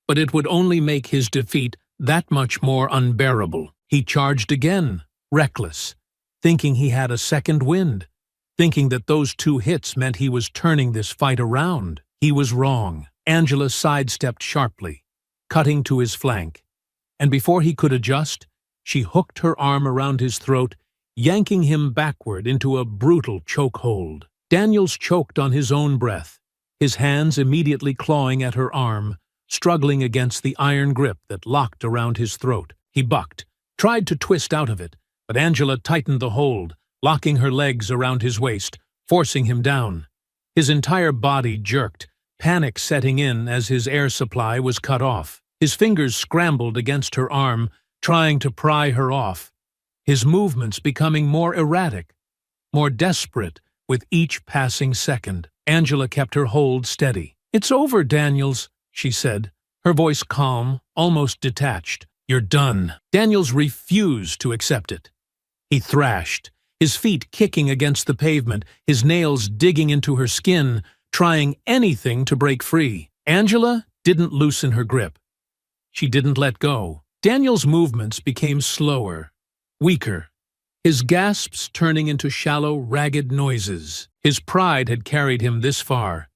But it would only make his defeat that much more unbearable. He charged again, reckless, thinking he had a second wind, thinking that those 2 hits meant he was turning this fight around. He was wrong. Angela sidestepped sharply, cutting to his flank, and before he could adjust, she hooked her arm around his throat, yanking him backward into a brutal chokehold. Daniels choked on his own breath, his hands immediately clawing at her arm, struggling against the iron grip that locked around his throat. He bucked, tried to twist out of it, but Angela tightened the hold, locking her legs around his waist, forcing him down. His entire body jerked, panic setting in as his air supply was cut off. His fingers scrambled against her arm, trying to pry her off, his movements becoming more erratic, more desperate with each passing second. Angela kept her hold steady. "It's over, Daniels," she said, her voice calm, almost detached. "You're done." Daniels refused to accept it. He thrashed, his feet kicking against the pavement, his nails digging into her skin, trying anything to break free. Angela didn't loosen her grip. She didn't let go. Daniel's movements became slower, weaker, his gasps turning into shallow, ragged noises. His pride had carried him this far.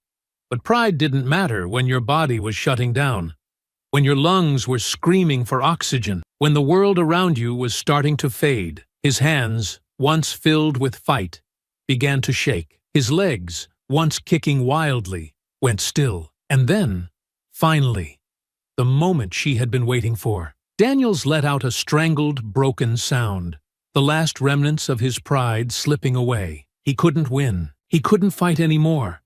But pride didn't matter when your body was shutting down, when your lungs were screaming for oxygen, when the world around you was starting to fade. His hands, once filled with fight, began to shake. His legs, once kicking wildly, went still. And then, finally, the moment she had been waiting for. Daniels let out a strangled, broken sound, the last remnants of his pride slipping away. He couldn't win. He couldn't fight anymore.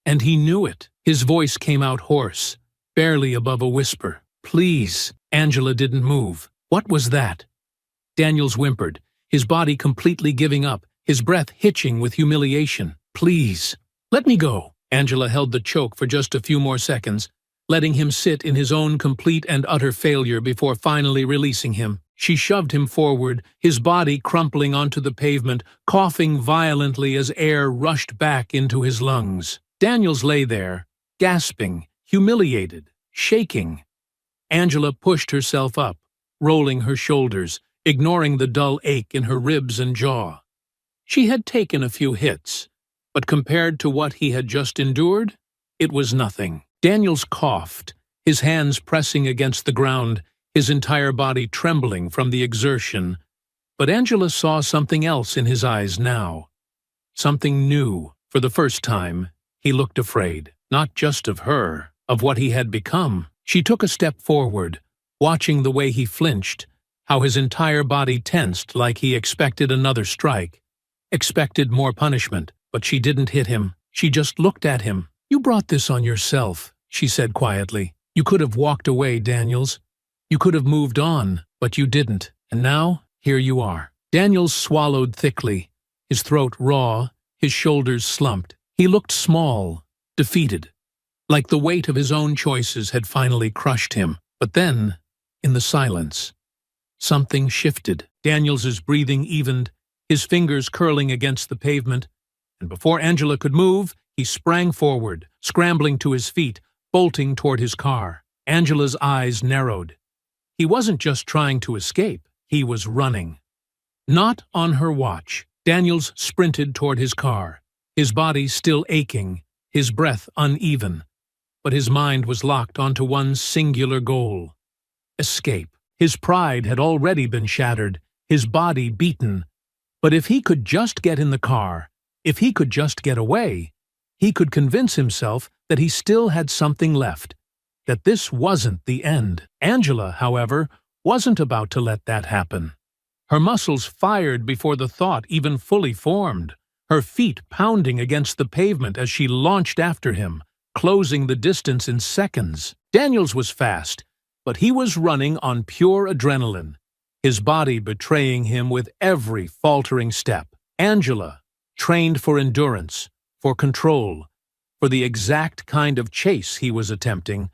And he knew it. His voice came out hoarse, barely above a whisper. "Please." Angela didn't move. "What was that?" Daniels whimpered, his body completely giving up, his breath hitching with humiliation. "Please, let me go." Angela held the choke for just a few more seconds, letting him sit in his own complete and utter failure before finally releasing him. She shoved him forward, his body crumpling onto the pavement, coughing violently as air rushed back into his lungs. Daniels lay there, gasping, humiliated, shaking. Angela pushed herself up, rolling her shoulders, ignoring the dull ache in her ribs and jaw. She had taken a few hits, but compared to what he had just endured, it was nothing. Daniels coughed, his hands pressing against the ground, his entire body trembling from the exertion. But Angela saw something else in his eyes now. Something new. For the first time, he looked afraid, not just of her, of what he had become. She took a step forward, watching the way he flinched, how his entire body tensed like he expected another strike, expected more punishment. But she didn't hit him. She just looked at him. "You brought this on yourself," she said quietly. "You could have walked away, Daniels. You could have moved on, but you didn't. And now, here you are." Daniels swallowed thickly, his throat raw, his shoulders slumped. He looked small, defeated, like the weight of his own choices had finally crushed him. But then, in the silence, something shifted. Daniels's breathing evened, his fingers curling against the pavement, and before Angela could move, he sprang forward, scrambling to his feet, bolting toward his car. Angela's eyes narrowed. He wasn't just trying to escape, he was running. Not on her watch. Daniels sprinted toward his car, his body still aching, his breath uneven. But his mind was locked onto one singular goal: escape. His pride had already been shattered, his body beaten. But if he could just get in the car, if he could just get away, he could convince himself that he still had something left. that this wasn't the end. Angela, however, wasn't about to let that happen. Her muscles fired before the thought even fully formed, her feet pounding against the pavement as she launched after him, closing the distance in seconds. Daniels was fast, but he was running on pure adrenaline, his body betraying him with every faltering step. Angela, trained for endurance, for control, for the exact kind of chase he was attempting,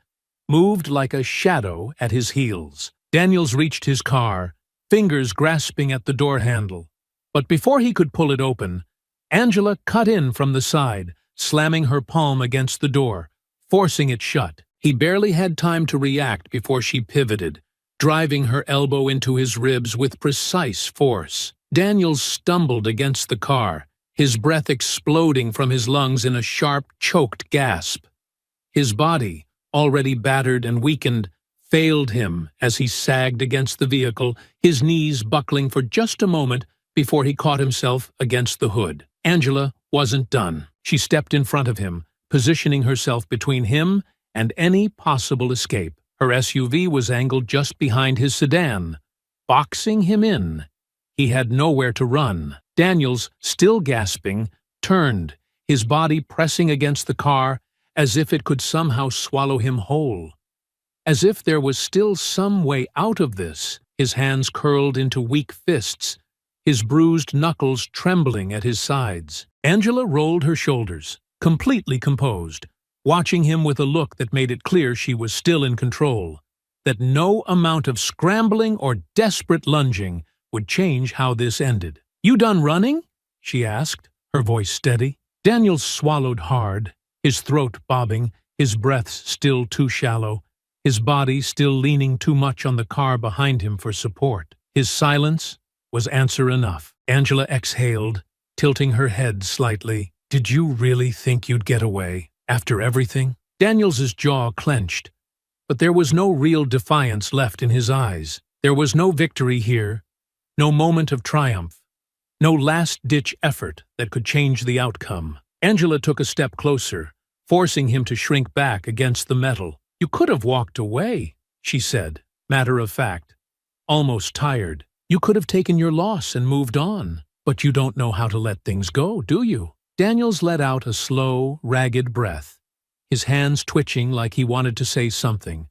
moved like a shadow at his heels. Daniels reached his car, fingers grasping at the door handle. But before he could pull it open, Angela cut in from the side, slamming her palm against the door, forcing it shut. He barely had time to react before she pivoted, driving her elbow into his ribs with precise force. Daniels stumbled against the car, his breath exploding from his lungs in a sharp, choked gasp. His body, already battered and weakened, failed him as he sagged against the vehicle, his knees buckling for just a moment before he caught himself against the hood. Angela wasn't done. She stepped in front of him, positioning herself between him and any possible escape. Her SUV was angled just behind his sedan, boxing him in. He had nowhere to run. Daniels, still gasping, turned, his body pressing against the car as if it could somehow swallow him whole. As if there was still some way out of this, his hands curled into weak fists, his bruised knuckles trembling at his sides. Angela rolled her shoulders, completely composed, watching him with a look that made it clear she was still in control, that no amount of scrambling or desperate lunging would change how this ended. "You done running?" she asked, her voice steady. Daniels swallowed hard, his throat bobbing, his breaths still too shallow, his body still leaning too much on the car behind him for support. His silence was answer enough. Angela exhaled, tilting her head slightly. "Did you really think you'd get away, after everything?" Daniels's jaw clenched, but there was no real defiance left in his eyes. There was no victory here, no moment of triumph, no last-ditch effort that could change the outcome. Angela took a step closer, forcing him to shrink back against the metal. "You could have walked away," she said, matter of fact, almost tired. "You could have taken your loss and moved on. But you don't know how to let things go, do you?" Daniels let out a slow, ragged breath, his hands twitching like he wanted to say something,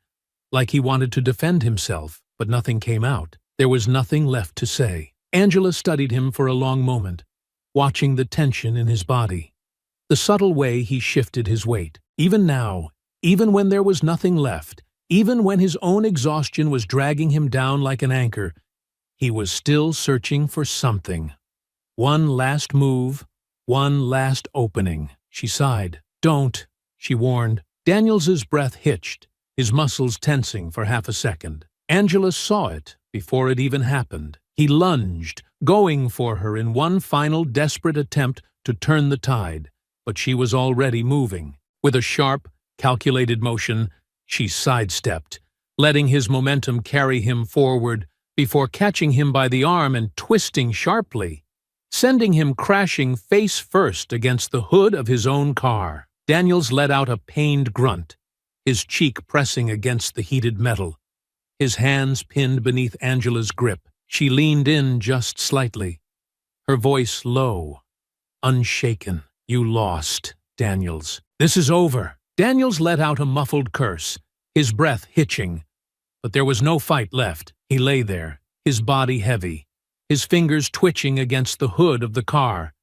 like he wanted to defend himself, but nothing came out. There was nothing left to say. Angela studied him for a long moment, watching the tension in his body, the subtle way he shifted his weight. Even now, even when there was nothing left, even when his own exhaustion was dragging him down like an anchor, he was still searching for something. One last move, one last opening. She sighed. "Don't," she warned. Daniels's breath hitched, his muscles tensing for half a second. Angela saw it before it even happened. He lunged, going for her in one final desperate attempt to turn the tide, but she was already moving. With a sharp, calculated motion, she sidestepped, letting his momentum carry him forward before catching him by the arm and twisting sharply, sending him crashing face first against the hood of his own car. Daniels let out a pained grunt, his cheek pressing against the heated metal, his hands pinned beneath Angela's grip. She leaned in just slightly, her voice low, unshaken. "You lost, Daniels. This is over." Daniels let out a muffled curse, his breath hitching. But there was no fight left. He lay there, his body heavy, his fingers twitching against the hood of the car,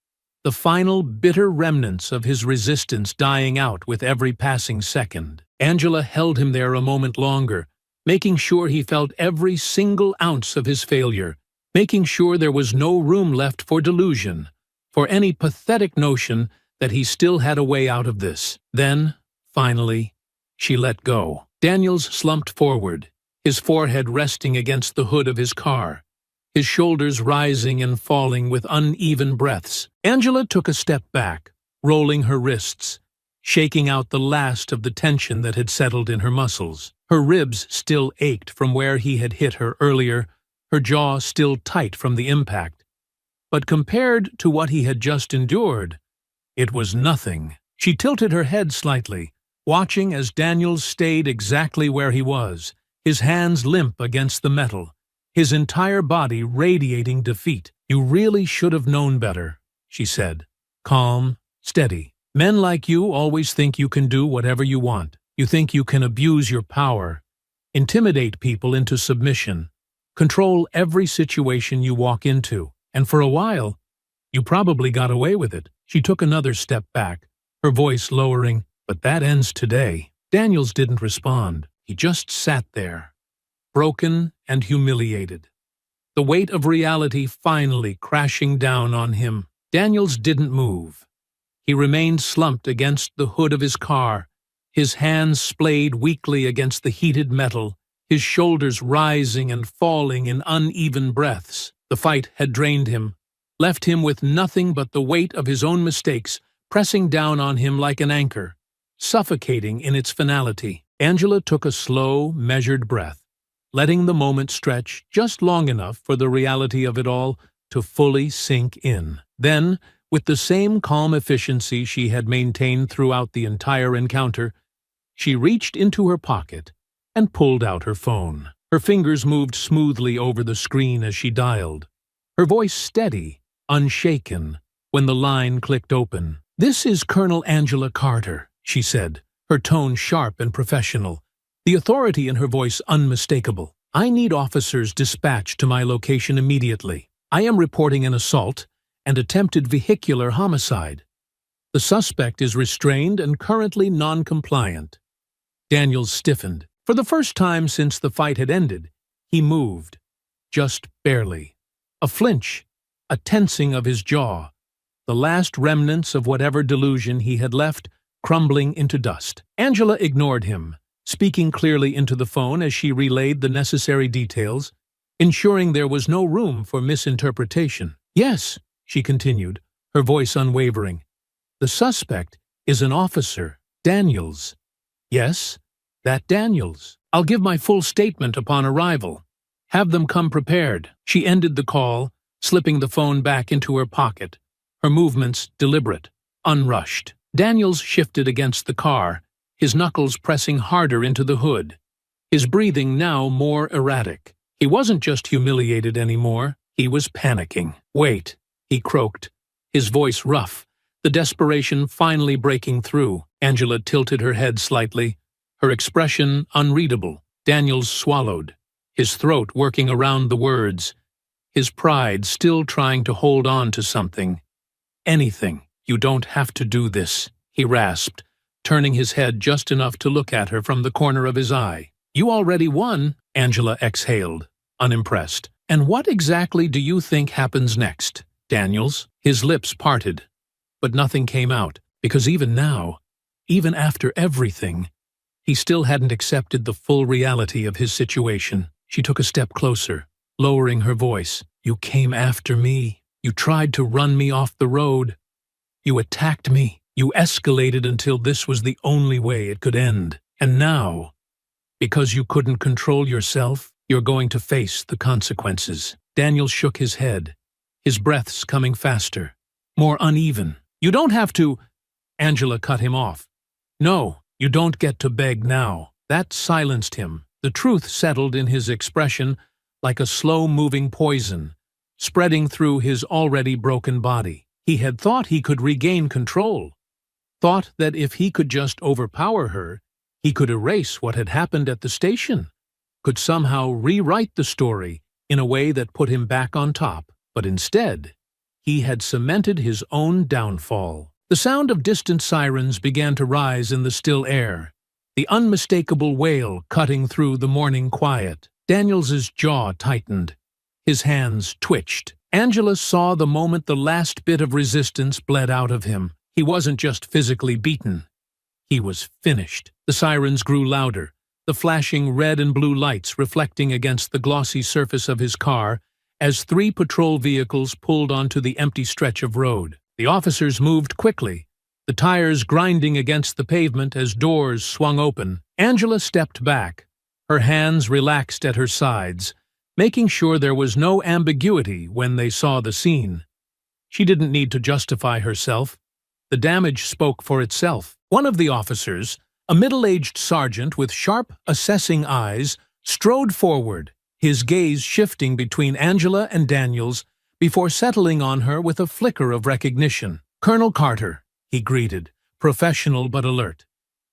the final bitter remnants of his resistance dying out with every passing second. Angela held him there a moment longer, making sure he felt every single ounce of his failure, making sure there was no room left for delusion, for any pathetic notion that he still had a way out of this. Then, finally, she let go. Daniels slumped forward, his forehead resting against the hood of his car, his shoulders rising and falling with uneven breaths. Angela took a step back, rolling her wrists, shaking out the last of the tension that had settled in her muscles. Her ribs still ached from where he had hit her earlier, her jaw still tight from the impact. But compared to what he had just endured, it was nothing. She tilted her head slightly, watching as Daniels stayed exactly where he was, his hands limp against the metal, his entire body radiating defeat. "You really should have known better," she said, calm, steady. "Men like you always think you can do whatever you want. You think you can abuse your power, intimidate people into submission, control every situation you walk into. And for a while, you probably got away with it." She took another step back, her voice lowering. "But that ends today." Daniels didn't respond. He just sat there, broken and humiliated, the weight of reality finally crashing down on him. Daniels didn't move. He remained slumped against the hood of his car, his hands splayed weakly against the heated metal, his shoulders rising and falling in uneven breaths. The fight had drained him, left him with nothing but the weight of his own mistakes pressing down on him like an anchor, suffocating in its finality. Angela took a slow, measured breath, letting the moment stretch just long enough for the reality of it all to fully sink in. Then, with the same calm efficiency she had maintained throughout the entire encounter, she reached into her pocket and pulled out her phone. Her fingers moved smoothly over the screen as she dialed, her voice steady, unshaken, when the line clicked open. "This is Colonel Angela Carter," she said, her tone sharp and professional, the authority in her voice unmistakable. "I need officers dispatched to my location immediately. I am reporting an assault and attempted vehicular homicide. The suspect is restrained and currently non-compliant." Daniels stiffened. For the first time since the fight had ended, he moved, just barely. A flinch, a tensing of his jaw, the last remnants of whatever delusion he had left crumbling into dust. Angela ignored him, speaking clearly into the phone as she relayed the necessary details, ensuring there was no room for misinterpretation. "Yes," she continued, her voice unwavering. "The suspect is an officer, Daniels." "Yes, that Daniels. I'll give my full statement upon arrival. Have them come prepared." She ended the call, slipping the phone back into her pocket, her movements deliberate, unrushed. Daniels shifted against the car, his knuckles pressing harder into the hood, his breathing now more erratic. He wasn't just humiliated anymore, he was panicking. "Wait," he croaked, his voice rough, the desperation finally breaking through. Angela tilted her head slightly, her expression unreadable. Daniels swallowed, his throat working around the words, his pride still trying to hold on to something. "Anything. You don't have to do this," he rasped, turning his head just enough to look at her from the corner of his eye. "You already won," Angela exhaled, unimpressed. "And what exactly do you think happens next, Daniels?" His lips parted, but nothing came out, because even now, even after everything, he still hadn't accepted the full reality of his situation. She took a step closer, lowering her voice. "You came after me. You tried to run me off the road. You attacked me. You escalated until this was the only way it could end. And now, because you couldn't control yourself, you're going to face the consequences." Daniel shook his head, his breaths coming faster, more uneven. "You don't have to—" Angela cut him off. "No, you don't get to beg now." That silenced him. The truth settled in his expression like a slow-moving poison, spreading through his already broken body. He had thought he could regain control, thought that if he could just overpower her, he could erase what had happened at the station, could somehow rewrite the story in a way that put him back on top. But instead, he had cemented his own downfall. The sound of distant sirens began to rise in the still air, the unmistakable wail cutting through the morning quiet. Daniels's jaw tightened, his hands twitched. Angela saw the moment the last bit of resistance bled out of him. He wasn't just physically beaten. He was finished. The sirens grew louder, the flashing red and blue lights reflecting against the glossy surface of his car as 3 patrol vehicles pulled onto the empty stretch of road. The officers moved quickly, the tires grinding against the pavement as doors swung open. Angela stepped back, her hands relaxed at her sides, making sure there was no ambiguity when they saw the scene. She didn't need to justify herself. The damage spoke for itself. One of the officers, A middle-aged sergeant with sharp, assessing eyes strode forward, his gaze shifting between Angela and Daniels before settling on her with a flicker of recognition. "Colonel Carter," he greeted, professional but alert.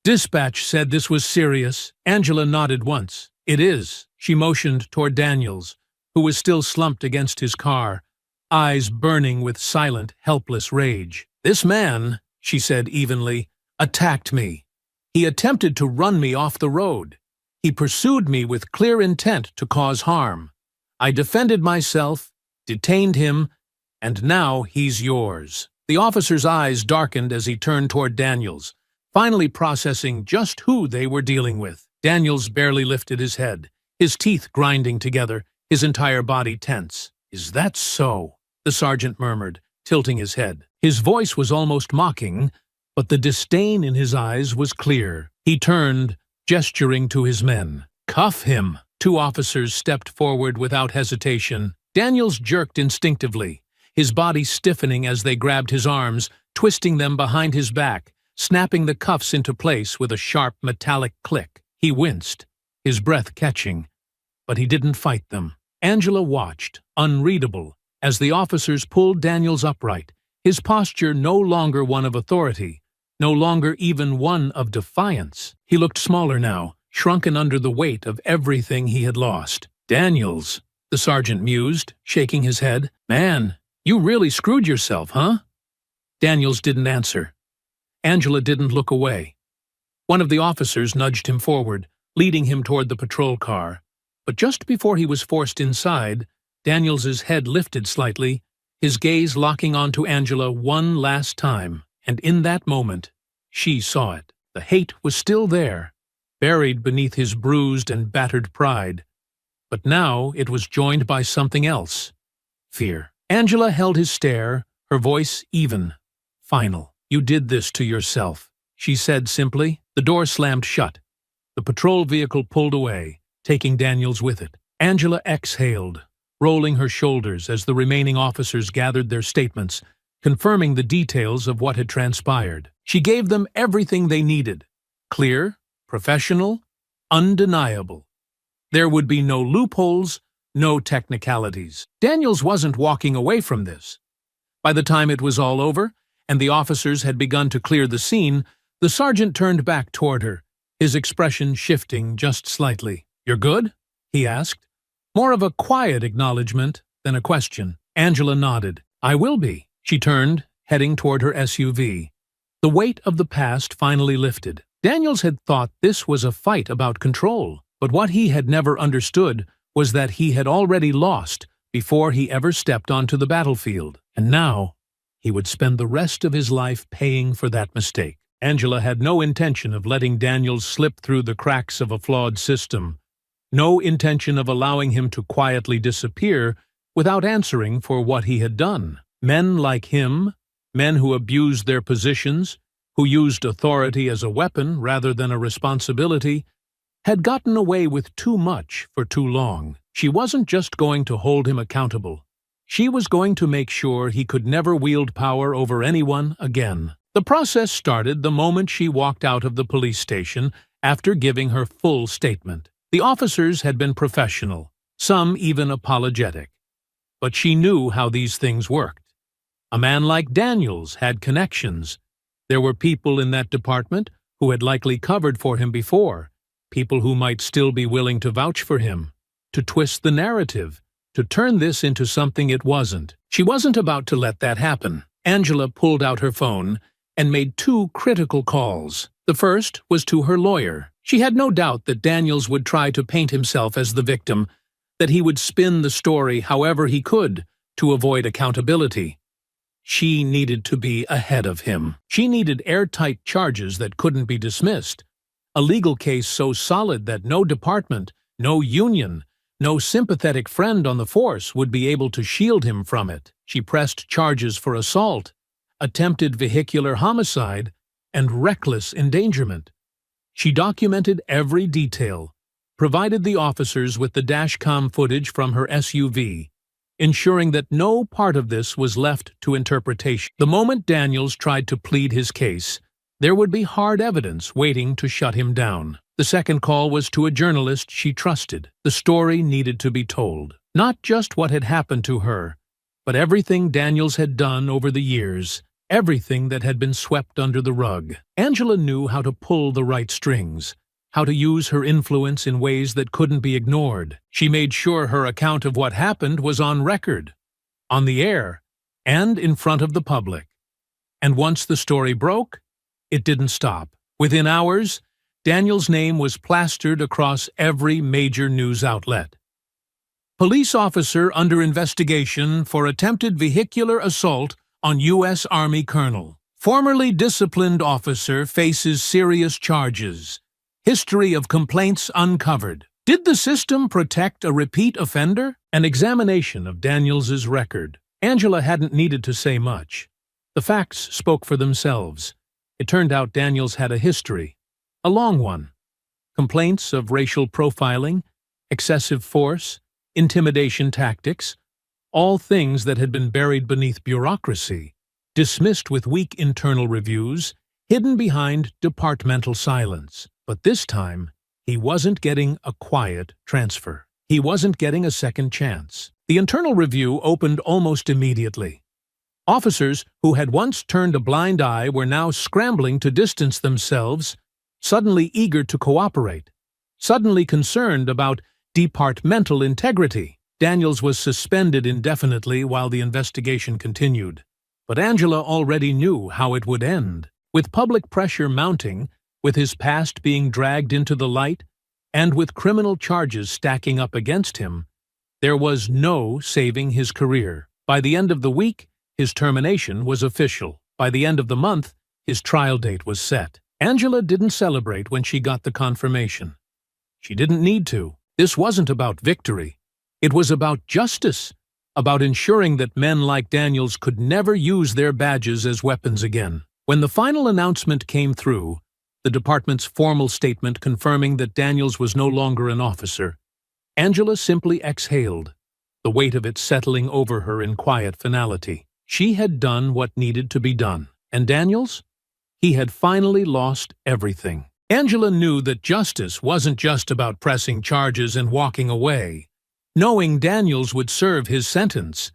"Dispatch said this was serious." Angela nodded once. "It is." She motioned toward Daniels, who was still slumped against his car, eyes burning with silent, helpless rage. "This man," she said evenly, "attacked me. He attempted to run me off the road. He pursued me with clear intent to cause harm. I defended myself, detained him, and now he's yours." The officer's eyes darkened as he turned toward Daniels, finally processing just who they were dealing with. Daniels barely lifted his head, his teeth grinding together, his entire body tense. "Is that so?" the sergeant murmured, tilting his head. His voice was almost mocking, but the disdain in his eyes was clear. He turned, gesturing to his men. "Cuff him!" Two officers stepped forward without hesitation. Daniels jerked instinctively, his body stiffening as they grabbed his arms, twisting them behind his back, snapping the cuffs into place with a sharp metallic click. He winced, his breath catching, but he didn't fight them. Angela watched, unreadable, as the officers pulled Daniels upright, his posture no longer one of authority, no longer even one of defiance. He looked smaller now, shrunken under the weight of everything he had lost. "Daniels," the sergeant mused, shaking his head. "Man, you really screwed yourself, huh?" Daniels didn't answer. Angela didn't look away. One of the officers nudged him forward, leading him toward the patrol car. But just before he was forced inside, Daniels's head lifted slightly, his gaze locking onto Angela one last time. And in that moment, she saw it. The hate was still there, buried beneath his bruised and battered pride. But now it was joined by something else. Fear. Angela held his stare, her voice even, final. "You did this to yourself," she said simply. The door slammed shut. The patrol vehicle pulled away, taking Daniels with it. Angela exhaled, rolling her shoulders as the remaining officers gathered their statements, confirming the details of what had transpired. She gave them everything they needed. Clear, professional, undeniable. There would be no loopholes, no technicalities. Daniels wasn't walking away from this. By the time it was all over, and the officers had begun to clear the scene, the sergeant turned back toward her, his expression shifting just slightly. "You're good?" he asked, more of a quiet acknowledgement than a question. Angela nodded. "I will be." She turned, heading toward her SUV. The weight of the past finally lifted. Daniels had thought this was a fight about control, but what he had never understood was that he had already lost before he ever stepped onto the battlefield. And now, he would spend the rest of his life paying for that mistake. Angela had no intention of letting Daniels slip through the cracks of a flawed system, no intention of allowing him to quietly disappear without answering for what he had done. Men like him, men who abused their positions, who used authority as a weapon rather than a responsibility, had gotten away with too much for too long. She wasn't just going to hold him accountable. She was going to make sure he could never wield power over anyone again. The process started the moment she walked out of the police station after giving her full statement. The officers had been professional, some even apologetic. But she knew how these things worked. A man like Daniels had connections. There were people in that department who had likely covered for him before, people who might still be willing to vouch for him, to twist the narrative, to turn this into something it wasn't. She wasn't about to let that happen. Angela pulled out her phone and made two critical calls. The first was to her lawyer. She had no doubt that Daniels would try to paint himself as the victim, that he would spin the story however he could to avoid accountability. She needed to be ahead of him. She needed airtight charges that couldn't be dismissed, a legal case so solid that no department, no union, no sympathetic friend on the force would be able to shield him from it. She pressed charges for assault, attempted vehicular homicide, and reckless endangerment. She documented every detail, provided the officers with the dashcam footage from her SUV, ensuring that no part of this was left to interpretation. The moment Daniels tried to plead his case, There would be hard evidence waiting to shut him down. The second call was to a journalist she trusted. The story needed to be told. Not just what had happened to her, but everything Daniels had done over the years, everything that had been swept under the rug. Angela knew how to pull the right strings, how to use her influence in ways that couldn't be ignored. She made sure her account of what happened was on record, on the air, and in front of the public. And once the story broke, it didn't stop. Within hours, Daniels' name was plastered across every major news outlet. Police officer under investigation for attempted vehicular assault on U.S. Army colonel. Formerly disciplined officer faces serious charges. History of complaints uncovered. Did the system protect a repeat offender? An examination of Daniels's record. Angela hadn't needed to say much. The facts spoke for themselves. It turned out Daniels had a history. A long one. Complaints of racial profiling, excessive force, intimidation tactics, all things that had been buried beneath bureaucracy, dismissed with weak internal reviews, hidden behind departmental silence. But this time, he wasn't getting a quiet transfer. He wasn't getting a second chance. The internal review opened almost immediately. Officers who had once turned a blind eye were now scrambling to distance themselves, suddenly eager to cooperate, suddenly concerned about departmental integrity. Daniels was suspended indefinitely while the investigation continued. But Angela already knew how it would end. With public pressure mounting, with his past being dragged into the light, and with criminal charges stacking up against him, there was no saving his career. By the end of the week, his termination was official. By the end of the month, his trial date was set. Angela didn't celebrate when she got the confirmation. She didn't need to. This wasn't about victory. It was about justice, about ensuring that men like Daniels could never use their badges as weapons again. When the final announcement came through, the department's formal statement confirming that Daniels was no longer an officer, Angela simply exhaled, the weight of it settling over her in quiet finality. She had done what needed to be done. And Daniels? He had finally lost everything. Angela knew that justice wasn't just about pressing charges and walking away. Knowing Daniels would serve his sentence,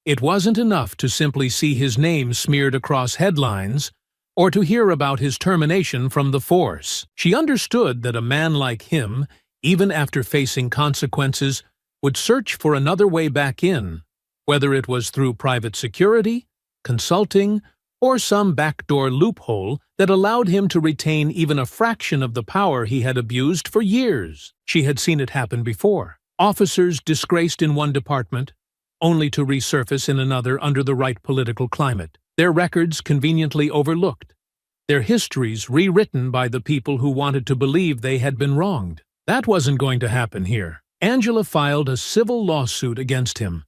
it wasn't enough to simply see his name smeared across headlines or to hear about his termination from the force. She understood that a man like him, even after facing consequences, would search for another way back in, whether it was through private security, consulting, or some backdoor loophole that allowed him to retain even a fraction of the power he had abused for years. She had seen it happen before. Officers disgraced in one department, only to resurface in another under the right political climate. Their records conveniently overlooked. Their histories rewritten by the people who wanted to believe they had been wronged. That wasn't going to happen here. Angela filed a civil lawsuit against him,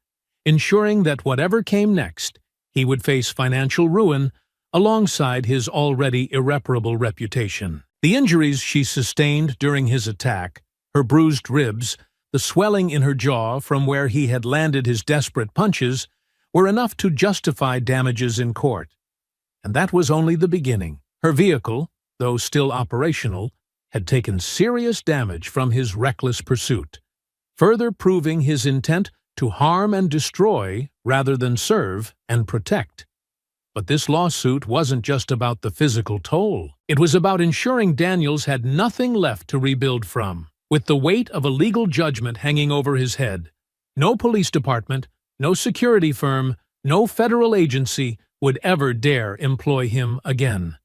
ensuring that whatever came next, he would face financial ruin alongside his already irreparable reputation. The injuries she sustained during his attack, her bruised ribs, the swelling in her jaw from where he had landed his desperate punches, were enough to justify damages in court. And that was only the beginning. Her vehicle, though still operational, had taken serious damage from his reckless pursuit, further proving his intent to harm and destroy rather than serve and protect. But this lawsuit wasn't just about the physical toll. It was about ensuring Daniels had nothing left to rebuild from. With the weight of a legal judgment hanging over his head, no police department, no security firm, no federal agency would ever dare employ him again.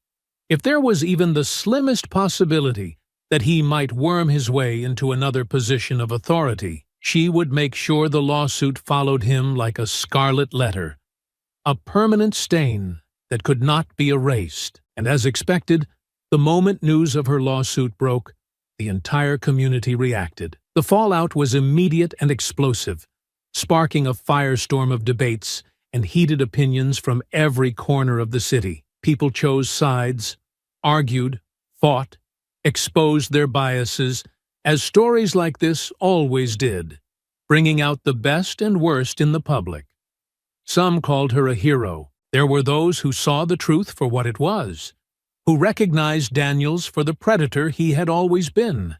If there was even the slimmest possibility that he might worm his way into another position of authority, she would make sure the lawsuit followed him like a scarlet letter, a permanent stain that could not be erased. And as expected, the moment news of her lawsuit broke, the entire community reacted. The fallout was immediate and explosive, sparking a firestorm of debates and heated opinions from every corner of the city. People chose sides, argued, fought, exposed their biases, as stories like this always did, bringing out the best and worst in the public. Some called her a hero. There were those who saw the truth for what it was, who recognized Daniels for the predator he had always been,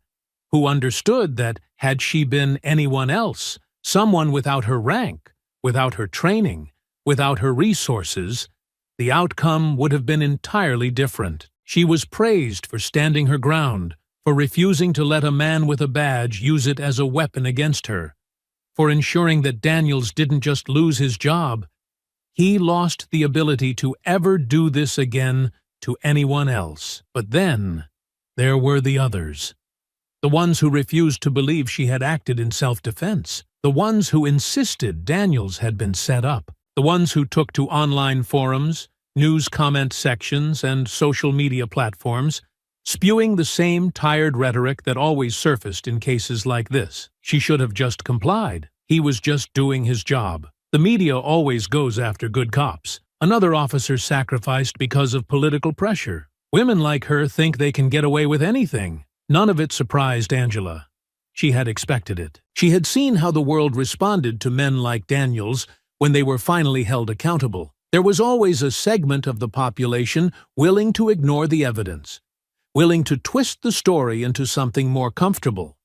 who understood that had she been anyone else, someone without her rank, without her training, without her resources, the outcome would have been entirely different. She was praised for standing her ground, for refusing to let a man with a badge use it as a weapon against her, for ensuring that Daniels didn't just lose his job, he lost the ability to ever do this again to anyone else. But then, there were the others. The ones who refused to believe she had acted in self-defense. The ones who insisted Daniels had been set up. The ones who took to online forums, news comment sections, and social media platforms, spewing the same tired rhetoric that always surfaced in cases like this. She should have just complied. He was just doing his job. The media always goes after good cops. Another officer sacrificed because of political pressure. Women like her think they can get away with anything. None of it surprised Angela. She had expected it. She had seen how the world responded to men like Daniels when they were finally held accountable. There was always a segment of the population willing to ignore the evidence, willing to twist the story into something more comfortable,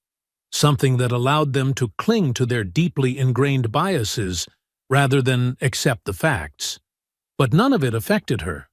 something that allowed them to cling to their deeply ingrained biases rather than accept the facts. But none of it affected her.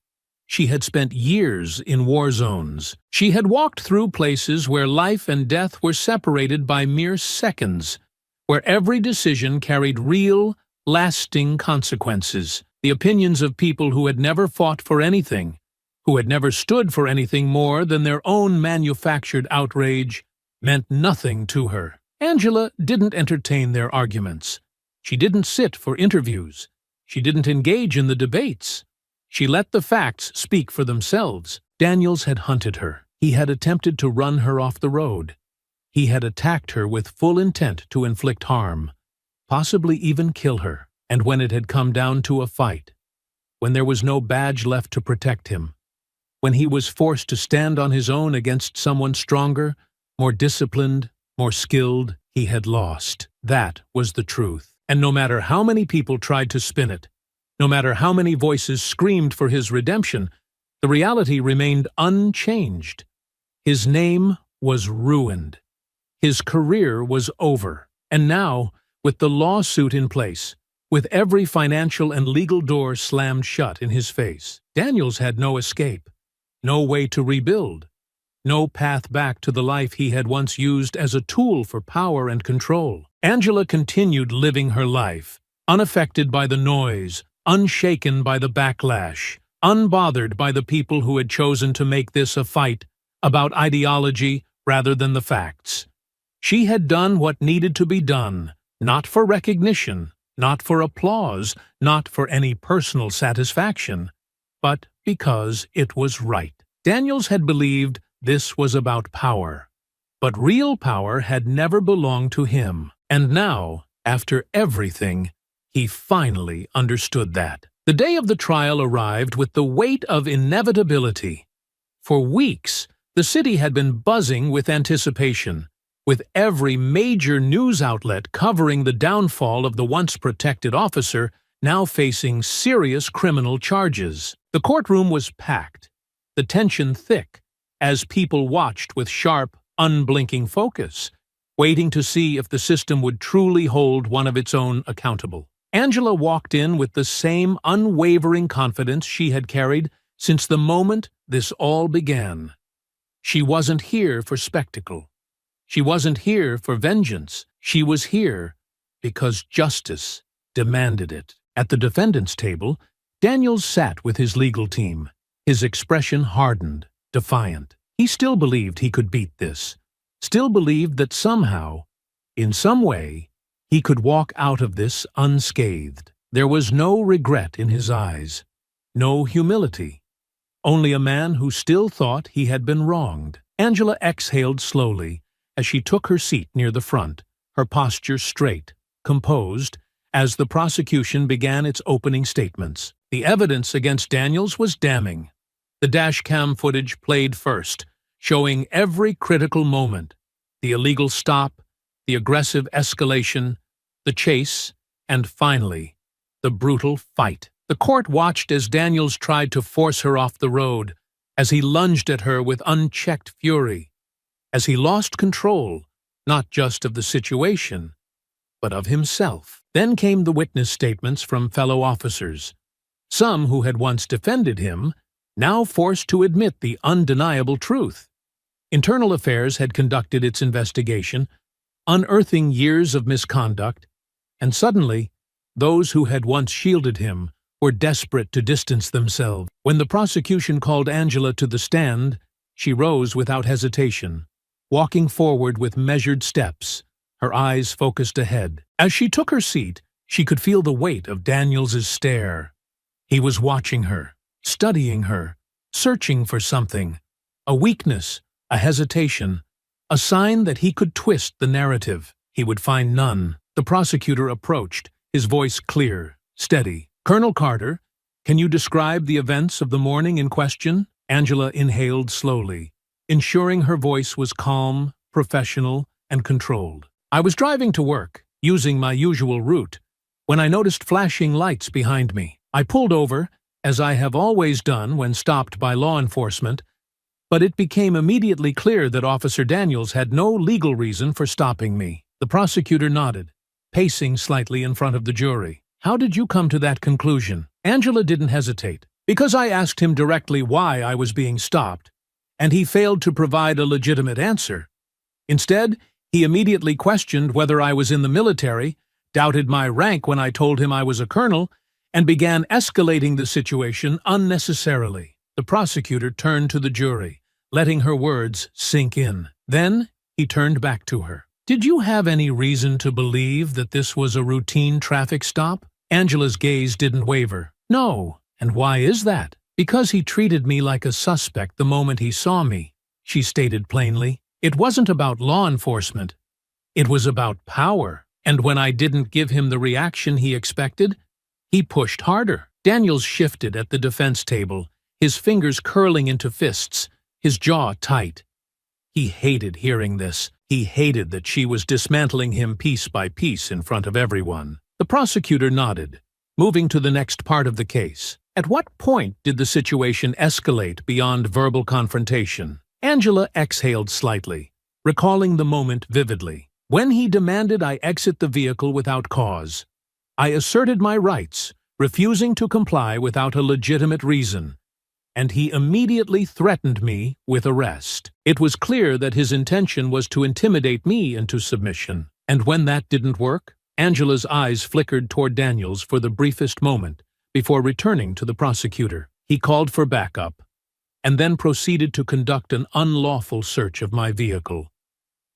She had spent years in war zones. She had walked through places where life and death were separated by mere seconds, where every decision carried real, lasting consequences. The opinions of people who had never fought for anything, who had never stood for anything more than their own manufactured outrage, meant nothing to her. Angela didn't entertain their arguments. She didn't sit for interviews. She didn't engage in the debates. She let the facts speak for themselves. Daniels had hunted her. He had attempted to run her off the road. He had attacked her with full intent to inflict harm, possibly even kill her. And when it had come down to a fight, when there was no badge left to protect him, when he was forced to stand on his own against someone stronger, more disciplined, more skilled, he had lost. That was the truth. And no matter how many people tried to spin it, no matter how many voices screamed for his redemption, the reality remained unchanged. His name was ruined. His career was over. And now, with the lawsuit in place, with every financial and legal door slammed shut in his face, Daniels had no escape, no way to rebuild, no path back to the life he had once used as a tool for power and control. Angela continued living her life, unaffected by the noise, unshaken by the backlash, unbothered by the people who had chosen to make this a fight about ideology rather than the facts. She had done what needed to be done, not for recognition, not for applause, not for any personal satisfaction, but because it was right. Daniels had believed this was about power, but real power had never belonged to him. And now, after everything, he finally understood that. The day of the trial arrived with the weight of inevitability. For weeks, the city had been buzzing with anticipation, with every major news outlet covering the downfall of the once protected officer now facing serious criminal charges. The courtroom was packed, the tension thick, as people watched with sharp, unblinking focus, waiting to see if the system would truly hold one of its own accountable. Angela walked in with the same unwavering confidence she had carried since the moment this all began. She wasn't here for spectacle. She wasn't here for vengeance. She was here because justice demanded it. At the defendant's table, Daniels sat with his legal team, his expression hardened, defiant. He still believed he could beat this, still believed that somehow, in some way, he could walk out of this unscathed. There was no regret in his eyes, no humility, only a man who still thought he had been wronged. Angela exhaled slowly as she took her seat near the front, her posture straight, composed, as the prosecution began its opening statements. The evidence against Daniels was damning. The dashcam footage played first, showing every critical moment, the illegal stop, the aggressive escalation, the chase, and finally, the brutal fight. The court watched as Daniels tried to force her off the road, as he lunged at her with unchecked fury, as he lost control, not just of the situation, but of himself. Then came the witness statements from fellow officers, some who had once defended him, now forced to admit the undeniable truth. Internal Affairs had conducted its investigation, unearthing years of misconduct, and suddenly, those who had once shielded him were desperate to distance themselves. When the prosecution called Angela to the stand, she rose without hesitation, walking forward with measured steps, her eyes focused ahead. As she took her seat, she could feel the weight of Daniels's stare. He was watching her, studying her, searching for something, a weakness, a hesitation, a sign that he could twist the narrative. He would find none. The prosecutor approached, his voice clear, steady. "Colonel Carter, can you describe the events of the morning in question?" Angela inhaled slowly, ensuring her voice was calm, professional, and controlled. "I was driving to work, using my usual route, when I noticed flashing lights behind me. I pulled over, as I have always done when stopped by law enforcement, but it became immediately clear that Officer Daniels had no legal reason for stopping me." The prosecutor nodded, pacing slightly in front of the jury. "How did you come to that conclusion?" Angela didn't hesitate. "Because I asked him directly why I was being stopped, and he failed to provide a legitimate answer. Instead, he immediately questioned whether I was in the military, doubted my rank when I told him I was a colonel, and began escalating the situation unnecessarily." The prosecutor turned to the jury, letting her words sink in. Then he turned back to her. "Did you have any reason to believe that this was a routine traffic stop?" Angela's gaze didn't waver. "No. And why is that?" "Because he treated me like a suspect the moment he saw me," she stated plainly. "It wasn't about law enforcement. It was about power. And when I didn't give him the reaction he expected, he pushed harder." Daniels shifted at the defense table, his fingers curling into fists, his jaw tight. He hated hearing this. He hated that she was dismantling him piece by piece in front of everyone. The prosecutor nodded, moving to the next part of the case. "At what point did the situation escalate beyond verbal confrontation?" Angela exhaled slightly, recalling the moment vividly. "When he demanded I exit the vehicle without cause. I asserted my rights, refusing to comply without a legitimate reason, and he immediately threatened me with arrest. It was clear that his intention was to intimidate me into submission. And when that didn't work?" Angela's eyes flickered toward Daniels for the briefest moment before returning to the prosecutor. "He called for backup, and then proceeded to conduct an unlawful search of my vehicle,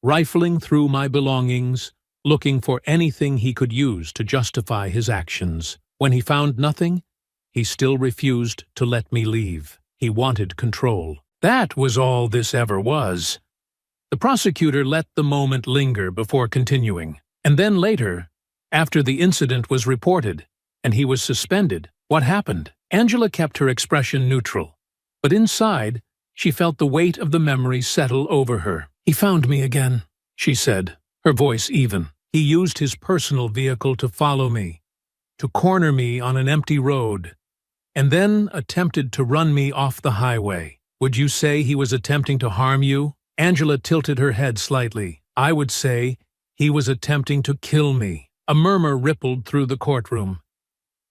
rifling through my belongings, looking for anything he could use to justify his actions. When he found nothing, he still refused to let me leave. He wanted control. That was all this ever was." The prosecutor let the moment linger before continuing. "And then later, after the incident was reported, and he was suspended, what happened?" Angela kept her expression neutral, but inside, she felt the weight of the memory settle over her. "He found me again," she said, her voice even. "He used his personal vehicle to follow me, to corner me on an empty road, and then attempted to run me off the highway." "Would you say he was attempting to harm you?" Angela tilted her head slightly. "I would say he was attempting to kill me." A murmur rippled through the courtroom.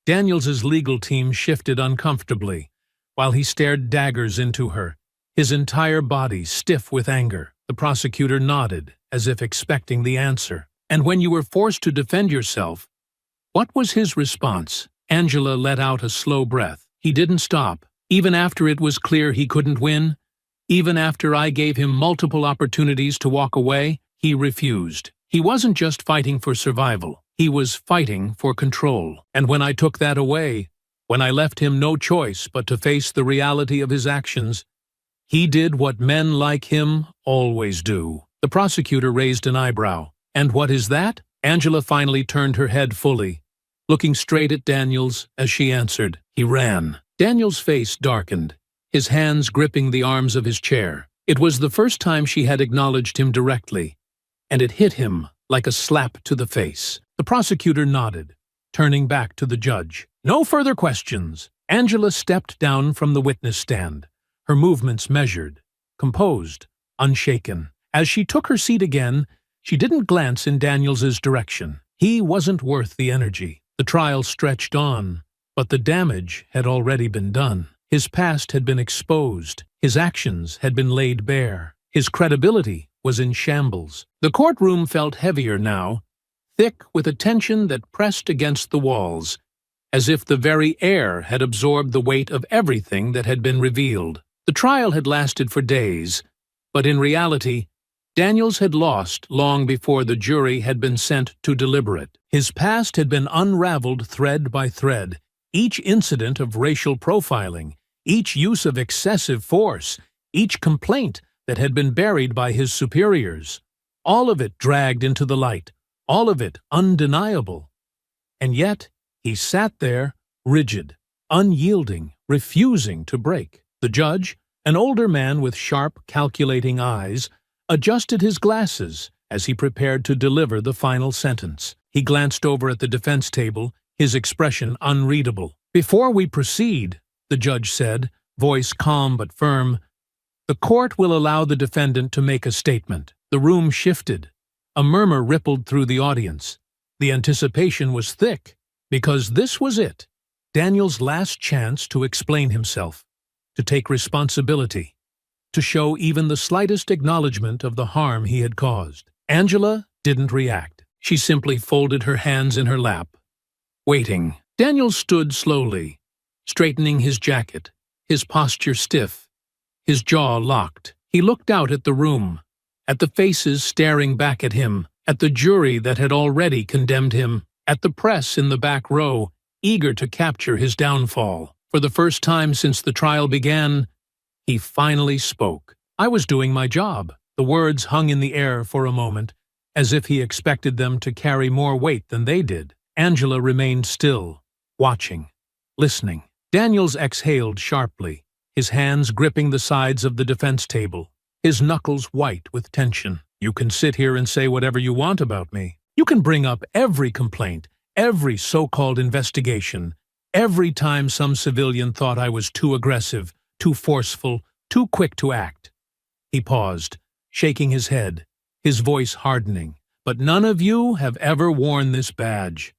Daniels's legal team shifted uncomfortably, while he stared daggers into her, his entire body stiff with anger. The prosecutor nodded, as if expecting the answer. "And when you were forced to defend yourself, what was his response?" Angela let out a slow breath. "He didn't stop. Even after it was clear he couldn't win, even after I gave him multiple opportunities to walk away, he refused. He wasn't just fighting for survival. He was fighting for control. And when I took that away, when I left him no choice but to face the reality of his actions, he did what men like him always do." The prosecutor raised an eyebrow. "And what is that?" Angela finally turned her head fully, looking straight at Daniels as she answered. "He ran." Daniels' face darkened, his hands gripping the arms of his chair. It was the first time she had acknowledged him directly, and it hit him like a slap to the face. The prosecutor nodded, turning back to the judge. "No further questions." Angela stepped down from the witness stand, her movements measured, composed, unshaken. As she took her seat again, she didn't glance in Daniels's direction. He wasn't worth the energy. The trial stretched on, but the damage had already been done. His past had been exposed. His actions had been laid bare. His credibility was in shambles. The courtroom felt heavier now, thick with a tension that pressed against the walls, as if the very air had absorbed the weight of everything that had been revealed. The trial had lasted for days, but in reality, Daniels had lost long before the jury had been sent to deliberate. His past had been unraveled thread by thread. Each incident of racial profiling, each use of excessive force, each complaint that had been buried by his superiors, all of it dragged into the light, all of it undeniable. And yet, he sat there, rigid, unyielding, refusing to break. The judge, an older man with sharp, calculating eyes, adjusted his glasses as he prepared to deliver the final sentence. He glanced over at the defense table, his expression unreadable. "Before we proceed," the judge said, voice calm but firm, "the court will allow the defendant to make a statement." The room shifted. A murmur rippled through the audience. The anticipation was thick, because this was it, Daniel's last chance to explain himself, to take responsibility, to show even the slightest acknowledgement of the harm he had caused. Angela didn't react. She simply folded her hands in her lap, waiting. Daniel stood slowly, straightening his jacket, his posture stiff, his jaw locked. He looked out at the room, at the faces staring back at him, at the jury that had already condemned him, at the press in the back row, eager to capture his downfall. For the first time since the trial began, he finally spoke. "I was doing my job." The words hung in the air for a moment, as if he expected them to carry more weight than they did. Angela remained still, watching, listening. Daniels exhaled sharply, his hands gripping the sides of the defense table, his knuckles white with tension. "You can sit here and say whatever you want about me. You can bring up every complaint, every so-called investigation, every time some civilian thought I was too aggressive, too forceful, too quick to act." He paused, shaking his head, his voice hardening. "But none of you have ever worn this badge.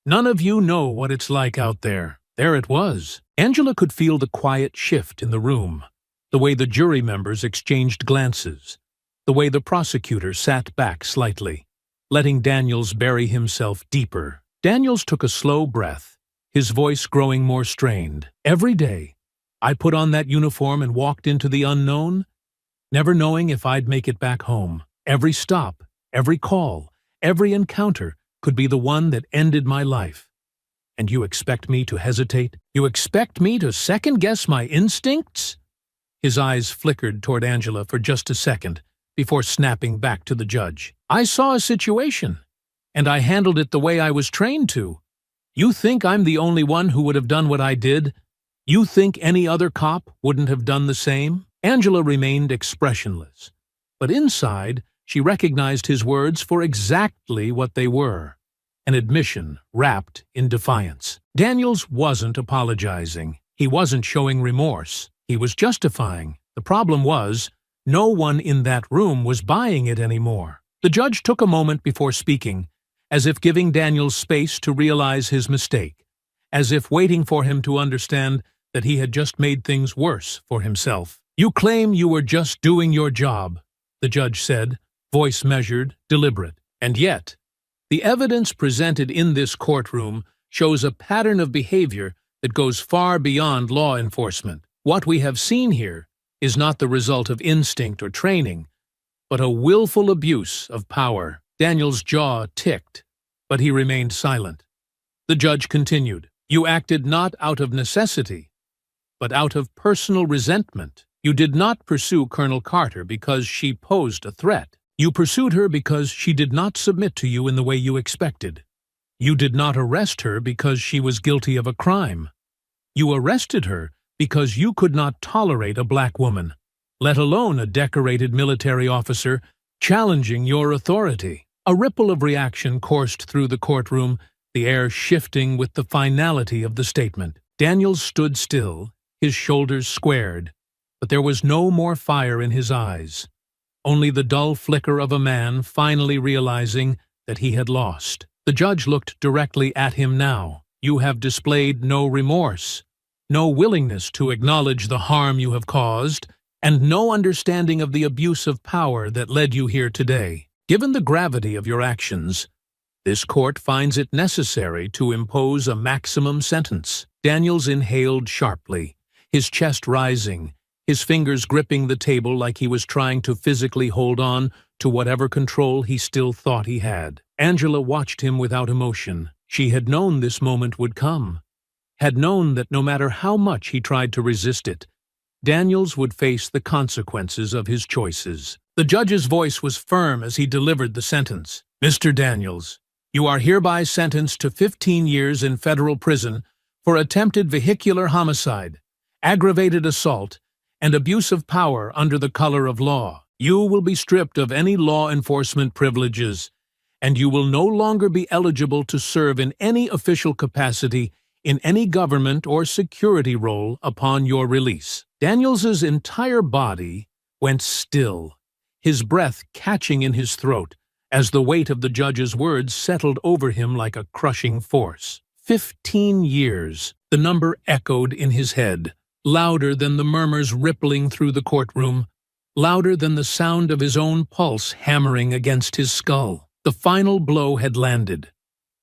None of you know what it's like out there." There it was. Angela could feel the quiet shift in the room, the way the jury members exchanged glances, the way the prosecutor sat back slightly, letting Daniels bury himself deeper. Daniels took a slow breath, his voice growing more strained. "Every day, I put on that uniform and walked into the unknown, never knowing if I'd make it back home. Every stop, every call, every encounter could be the one that ended my life. And you expect me to hesitate? You expect me to second-guess my instincts?" His eyes flickered toward Angela for just a second, before snapping back to the judge. "I saw a situation, and I handled it the way I was trained to. You think I'm the only one who would have done what I did? You think any other cop wouldn't have done the same?" Angela remained expressionless, but inside she recognized his words for exactly what they were, an admission wrapped in defiance. Daniels wasn't apologizing. He wasn't showing remorse. He was justifying. The problem was, no one in that room was buying it anymore. The judge took a moment before speaking, as if giving Daniels space to realize his mistake, as if waiting for him to understand that he had just made things worse for himself. "You claim you were just doing your job," the judge said, voice measured, deliberate. "And yet, the evidence presented in this courtroom shows a pattern of behavior that goes far beyond law enforcement. What we have seen here is not the result of instinct or training, but a willful abuse of power." Daniel's jaw ticked, but he remained silent. The judge continued, "You acted not out of necessity, but out of personal resentment. You did not pursue Colonel Carter because she posed a threat. You pursued her because she did not submit to you in the way you expected. You did not arrest her because she was guilty of a crime. You arrested her because you could not tolerate a black woman, let alone a decorated military officer, challenging your authority." A ripple of reaction coursed through the courtroom, the air shifting with the finality of the statement. Daniels stood still, his shoulders squared, but there was no more fire in his eyes, only the dull flicker of a man finally realizing that he had lost. The judge looked directly at him now. "You have displayed no remorse, no willingness to acknowledge the harm you have caused, and no understanding of the abuse of power that led you here today. Given the gravity of your actions, this court finds it necessary to impose a maximum sentence." Daniels inhaled sharply, his chest rising, his fingers gripping the table like he was trying to physically hold on to whatever control he still thought he had. Angela watched him without emotion. She had known this moment would come, had known that no matter how much he tried to resist it, Daniels would face the consequences of his choices. The judge's voice was firm as he delivered the sentence. "Mr. Daniels, you are hereby sentenced to 15 years in federal prison for attempted vehicular homicide, aggravated assault, and abuse of power under the color of law. You will be stripped of any law enforcement privileges, and you will no longer be eligible to serve in any official capacity in any government or security role upon your release." Daniels's entire body went still, his breath catching in his throat as the weight of the judge's words settled over him like a crushing force. 15 years, the number echoed in his head, louder than the murmurs rippling through the courtroom, louder than the sound of his own pulse hammering against his skull. The final blow had landed,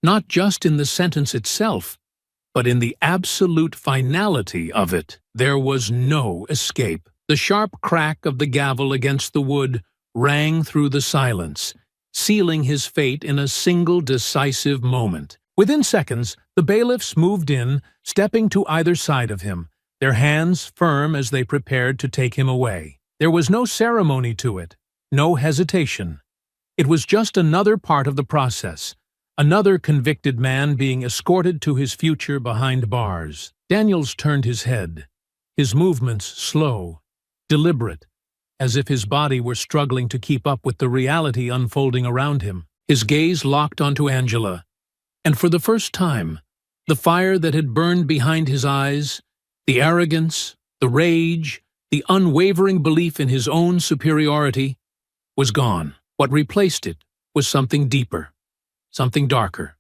not just in the sentence itself, but in the absolute finality of it. There was no escape. The sharp crack of the gavel against the wood rang through the silence, sealing his fate in a single decisive moment. Within seconds, the bailiffs moved in, stepping to either side of him, their hands firm as they prepared to take him away. There was no ceremony to it, no hesitation. It was just another part of the process, another convicted man being escorted to his future behind bars. Daniels turned his head, his movements slow, deliberate, as if his body were struggling to keep up with the reality unfolding around him. His gaze locked onto Angela, and for the first time, the fire that had burned behind his eyes, the arrogance, the rage, the unwavering belief in his own superiority, was gone. What replaced it was something deeper, something darker,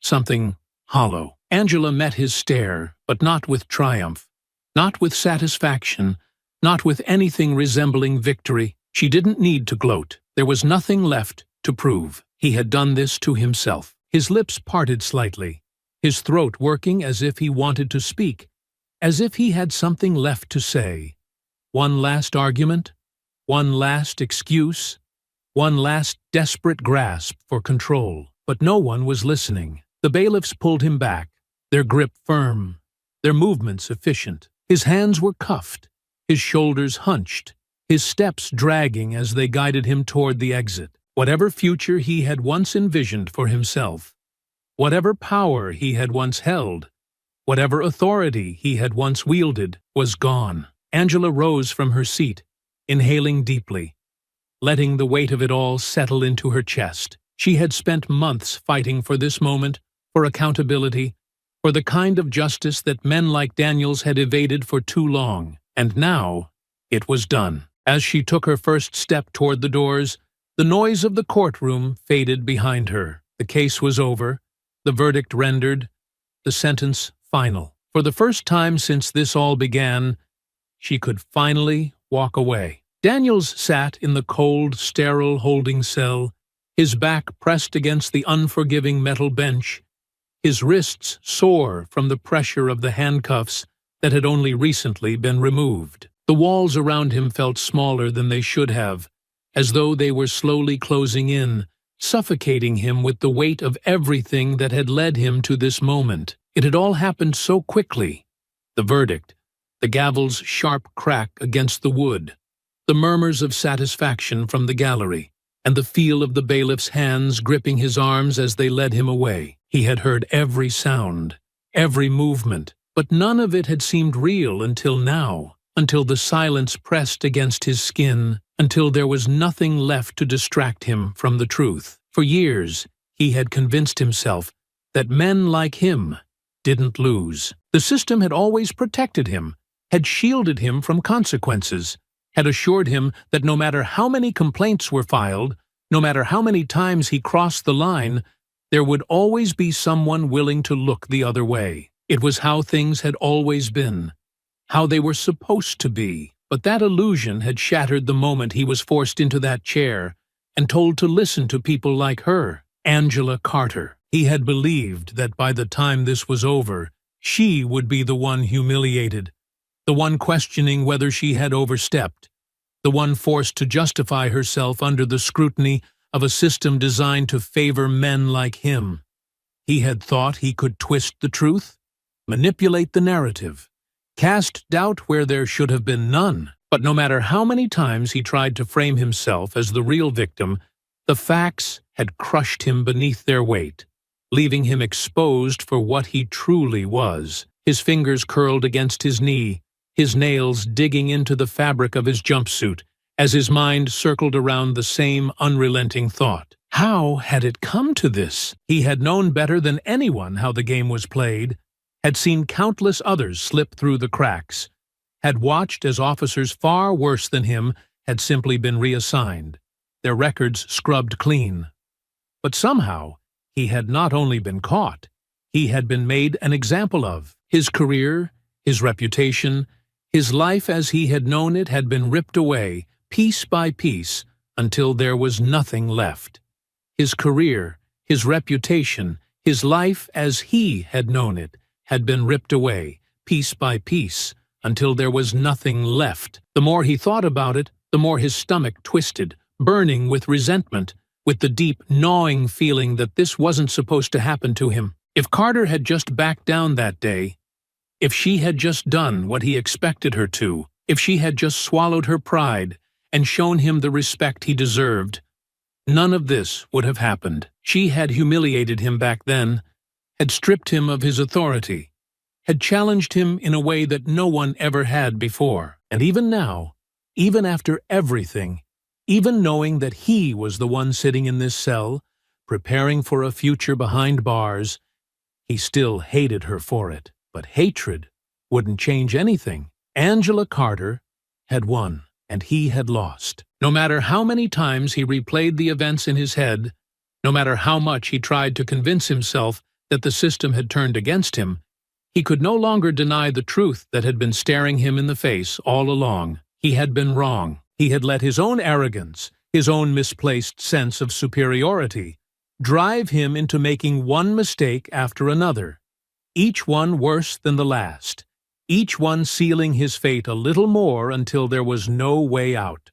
something hollow. Angela met his stare, but not with triumph, not with satisfaction, not with anything resembling victory. She didn't need to gloat. There was nothing left to prove. He had done this to himself. His lips parted slightly, his throat working as if he wanted to speak, as if he had something left to say. One last argument, one last excuse, one last desperate grasp for control. But no one was listening. The bailiffs pulled him back, their grip firm, their movements efficient. His hands were cuffed, his shoulders hunched, his steps dragging as they guided him toward the exit. Whatever future he had once envisioned for himself, whatever power he had once held, whatever authority he had once wielded, was gone. Angela rose from her seat, inhaling deeply, letting the weight of it all settle into her chest. She had spent months fighting for this moment, for accountability, for the kind of justice that men like Daniels had evaded for too long. And now, it was done. As she took her first step toward the doors, the noise of the courtroom faded behind her. The case was over, the verdict rendered, the sentence final. For the first time since this all began, she could finally walk away. Daniels sat in the cold, sterile holding cell, his back pressed against the unforgiving metal bench, his wrists sore from the pressure of the handcuffs that had only recently been removed. The walls around him felt smaller than they should have, as though they were slowly closing in, suffocating him with the weight of everything that had led him to this moment. It had all happened so quickly. The verdict, the gavel's sharp crack against the wood, the murmurs of satisfaction from the gallery, and the feel of the bailiff's hands gripping his arms as they led him away. He had heard every sound, every movement, but none of it had seemed real until now, until the silence pressed against his skin, until there was nothing left to distract him from the truth. For years, he had convinced himself that men like him didn't lose. The system had always protected him, had shielded him from consequences, had assured him that no matter how many complaints were filed, no matter how many times he crossed the line, there would always be someone willing to look the other way. It was how things had always been, how they were supposed to be. But that illusion had shattered the moment he was forced into that chair and told to listen to people like her, Angela Carter. He had believed that by the time this was over, she would be the one humiliated, the one questioning whether she had overstepped, the one forced to justify herself under the scrutiny of a system designed to favor men like him. He had thought he could twist the truth, manipulate the narrative, cast doubt where there should have been none. But no matter how many times he tried to frame himself as the real victim, the facts had crushed him beneath their weight, leaving him exposed for what he truly was. His fingers curled against his knee, his nails digging into the fabric of his jumpsuit, as his mind circled around the same unrelenting thought. How had it come to this? He had known better than anyone how the game was played, had seen countless others slip through the cracks, had watched as officers far worse than him had simply been reassigned, their records scrubbed clean. But somehow, he had not only been caught, he had been made an example of. His career, his reputation, his life as he had known it had been ripped away, piece by piece, until there was nothing left. His career, his reputation, his life as he had known it, had been ripped away, piece by piece, until there was nothing left. The more he thought about it, the more his stomach twisted, burning with resentment, with the deep, gnawing feeling that this wasn't supposed to happen to him. If Carter had just backed down that day, if she had just done what he expected her to, if she had just swallowed her pride and shown him the respect he deserved, none of this would have happened. She had humiliated him back then, had stripped him of his authority, had challenged him in a way that no one ever had before. And even now, even after everything, even knowing that he was the one sitting in this cell, preparing for a future behind bars, he still hated her for it. But hatred wouldn't change anything. Angela Carter had won, and he had lost. No matter how many times he replayed the events in his head, no matter how much he tried to convince himself that the system had turned against him, he could no longer deny the truth that had been staring him in the face all along. He had been wrong. He had let his own arrogance, his own misplaced sense of superiority, drive him into making one mistake after another, each one worse than the last, each one sealing his fate a little more until there was no way out.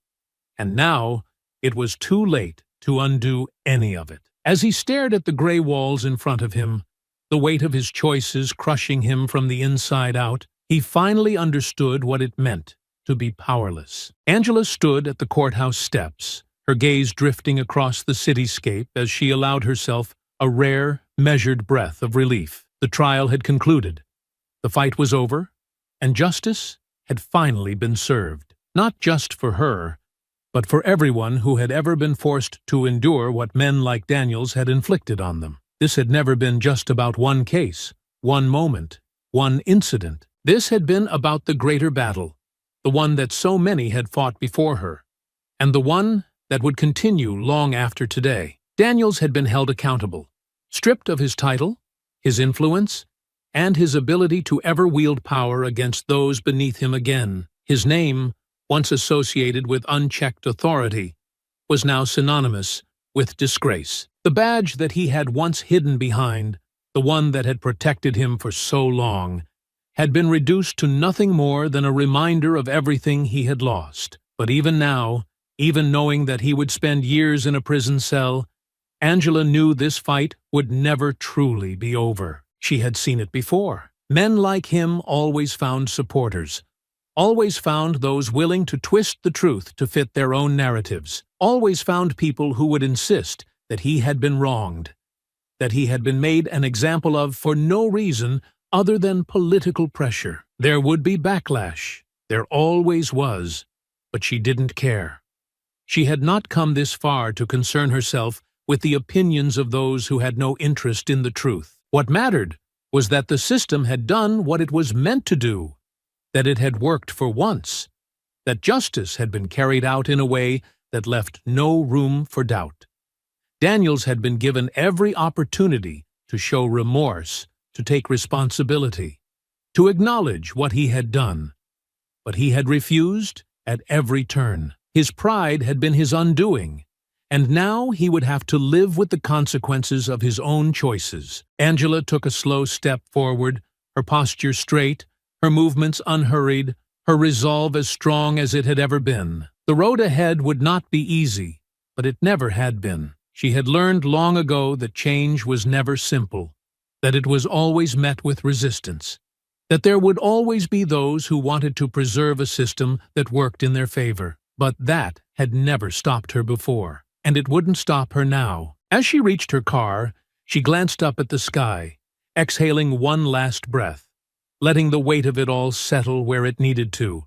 And now it was too late to undo any of it. As he stared at the gray walls in front of him, the weight of his choices crushing him from the inside out, he finally understood what it meant to be powerless. Angela stood at the courthouse steps, her gaze drifting across the cityscape as she allowed herself a rare, measured breath of relief. The trial had concluded. The fight was over, and justice had finally been served. Not just for her, but for everyone who had ever been forced to endure what men like Daniels had inflicted on them. This had never been just about one case, one moment, one incident. This had been about the greater battle, the one that so many had fought before her, and the one that would continue long after today. Daniels had been held accountable, stripped of his title, his influence, and his ability to ever wield power against those beneath him again. His name, once associated with unchecked authority, was now synonymous with disgrace. The badge that he had once hidden behind, the one that had protected him for so long, had been reduced to nothing more than a reminder of everything he had lost. But even now, even knowing that he would spend years in a prison cell, Angela knew this fight would never truly be over. She had seen it before. Men like him always found supporters, always found those willing to twist the truth to fit their own narratives, always found people who would insist that he had been wronged, that he had been made an example of for no reason other than political pressure. There would be backlash. There always was. But she didn't care. She had not come this far to concern herself with the opinions of those who had no interest in the truth. What mattered was that the system had done what it was meant to do, that it had worked for once, that justice had been carried out in a way that left no room for doubt. Daniels had been given every opportunity to show remorse, to take responsibility, to acknowledge what he had done. But he had refused at every turn. His pride had been his undoing, and now he would have to live with the consequences of his own choices. Angela took a slow step forward, her posture straight, her movements unhurried, her resolve as strong as it had ever been. The road ahead would not be easy, but it never had been. She had learned long ago that change was never simple, that it was always met with resistance, that there would always be those who wanted to preserve a system that worked in their favor. But that had never stopped her before, and it wouldn't stop her now. As she reached her car, she glanced up at the sky, exhaling one last breath, letting the weight of it all settle where it needed to,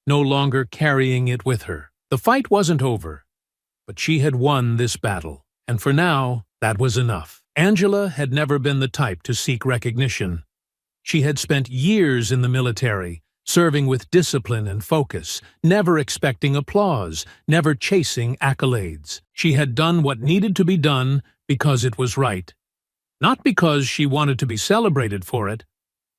no longer carrying it with her. The fight wasn't over, but she had won this battle, and for now, that was enough. Angela had never been the type to seek recognition. She had spent years in the military, serving with discipline and focus, never expecting applause, never chasing accolades. She had done what needed to be done because it was right, not because she wanted to be celebrated for it.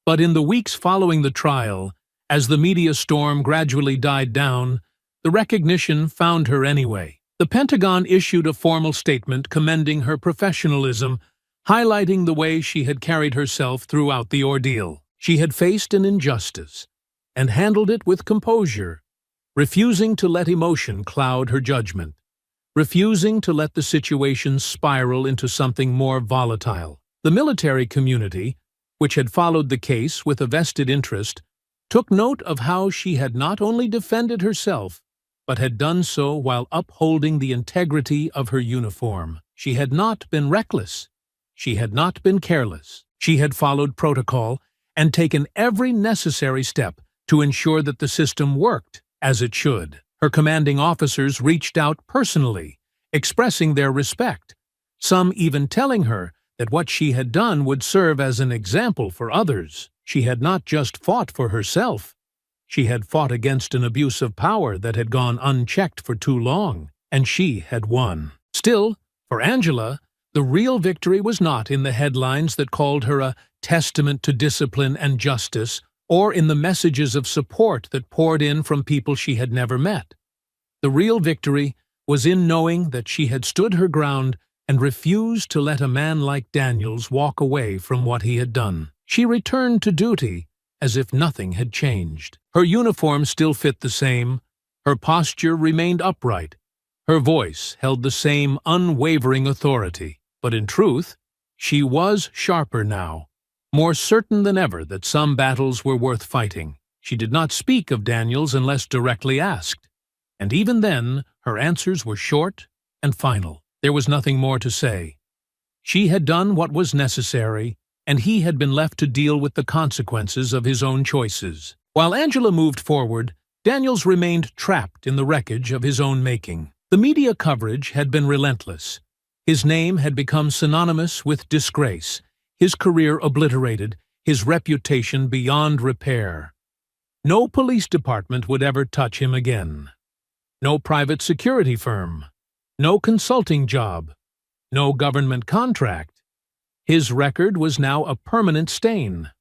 But in the weeks following the trial, as the media storm gradually died down, the recognition found her anyway. The Pentagon issued a formal statement commending her professionalism, highlighting the way she had carried herself throughout the ordeal. She had faced an injustice and handled it with composure, refusing to let emotion cloud her judgment, refusing to let the situation spiral into something more volatile. The military community, which had followed the case with a vested interest, took note of how she had not only defended herself, but had done so while upholding the integrity of her uniform. She had not been reckless. She had not been careless. She had followed protocol and taken every necessary step to ensure that the system worked as it should. Her commanding officers reached out personally, expressing their respect, some even telling her that what she had done would serve as an example for others. She had not just fought for herself. She had fought against an abuse of power that had gone unchecked for too long, and she had won. Still, for Angela, the real victory was not in the headlines that called her a testament to discipline and justice, or in the messages of support that poured in from people she had never met. The real victory was in knowing that she had stood her ground and refused to let a man like Daniels walk away from what he had done. She returned to duty as if nothing had changed. Her uniform still fit the same, her posture remained upright, her voice held the same unwavering authority. But in truth, she was sharper now, more certain than ever that some battles were worth fighting. She did not speak of Daniels unless directly asked, and even then her answers were short and final. There was nothing more to say. She had done what was necessary, and he had been left to deal with the consequences of his own choices. While Angela moved forward, Daniels remained trapped in the wreckage of his own making. The media coverage had been relentless. His name had become synonymous with disgrace, his career obliterated, his reputation beyond repair. No police department would ever touch him again. No private security firm. No consulting job. No government contract. His record was now a permanent stain,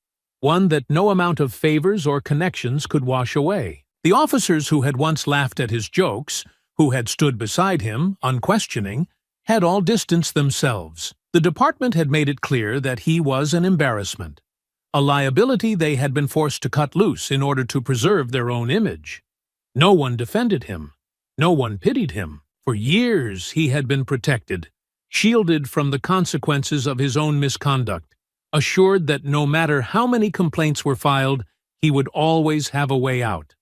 one that no amount of favors or connections could wash away. The officers who had once laughed at his jokes, who had stood beside him, unquestioning, had all distanced themselves. The department had made it clear that he was an embarrassment, a liability they had been forced to cut loose in order to preserve their own image. No one defended him. No one pitied him. For years he had been protected, shielded from the consequences of his own misconduct, assured that no matter how many complaints were filed, he would always have a way out.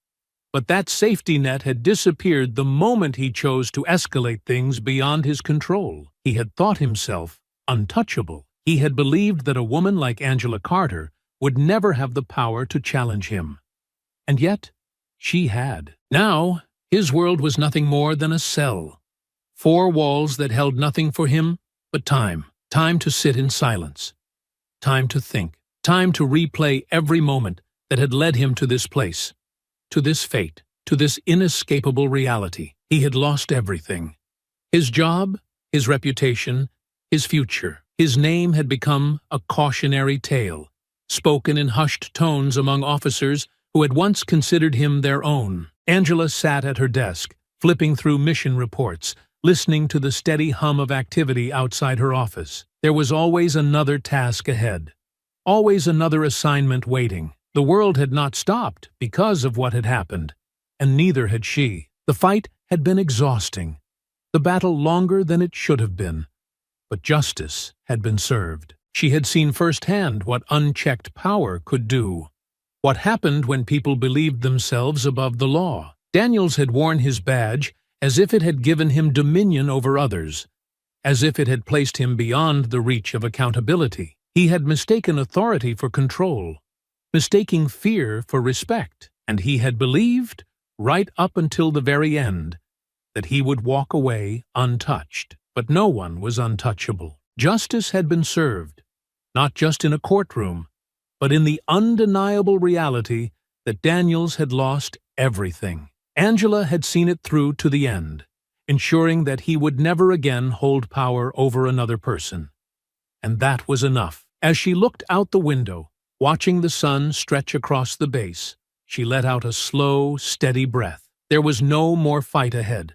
But that safety net had disappeared the moment he chose to escalate things beyond his control. He had thought himself untouchable. He had believed that a woman like Angela Carter would never have the power to challenge him. And yet, she had. Now, his world was nothing more than a cell. 4 walls that held nothing for him but time. Time to sit in silence. Time to think. Time to replay every moment, that had led him to this place, to this fate, to this inescapable reality. He had lost everything. His job, his reputation, his future. His name had become a cautionary tale, spoken in hushed tones among officers who had once considered him their own. Angela sat at her desk, flipping through mission reports, listening to the steady hum of activity outside her office. There was always another task ahead, always another assignment waiting. The world had not stopped because of what had happened, and neither had she. The fight had been exhausting, the battle longer than it should have been, but justice had been served. She had seen firsthand what unchecked power could do, what happened when people believed themselves above the law. Daniels had worn his badge as if it had given him dominion over others, as if it had placed him beyond the reach of accountability. He had mistaken authority for control, mistaking fear for respect, and he had believed, right up until the very end, that he would walk away untouched. But no one was untouchable. Justice had been served, not just in a courtroom, but in the undeniable reality that Daniels had lost everything. Angela had seen it through to the end, ensuring that he would never again hold power over another person. And that was enough. As she looked out the window, watching the sun stretch across the base, she let out a slow, steady breath. There was no more fight ahead.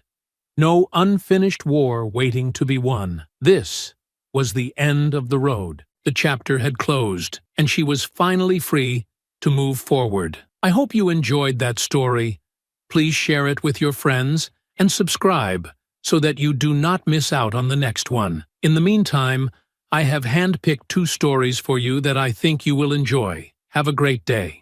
No unfinished war waiting to be won. This was the end of the road. The chapter had closed, and she was finally free to move forward. I hope you enjoyed that story. Please share it with your friends and subscribe so that you do not miss out on the next one. In the meantime, I have handpicked 2 stories for you that I think you will enjoy. Have a great day.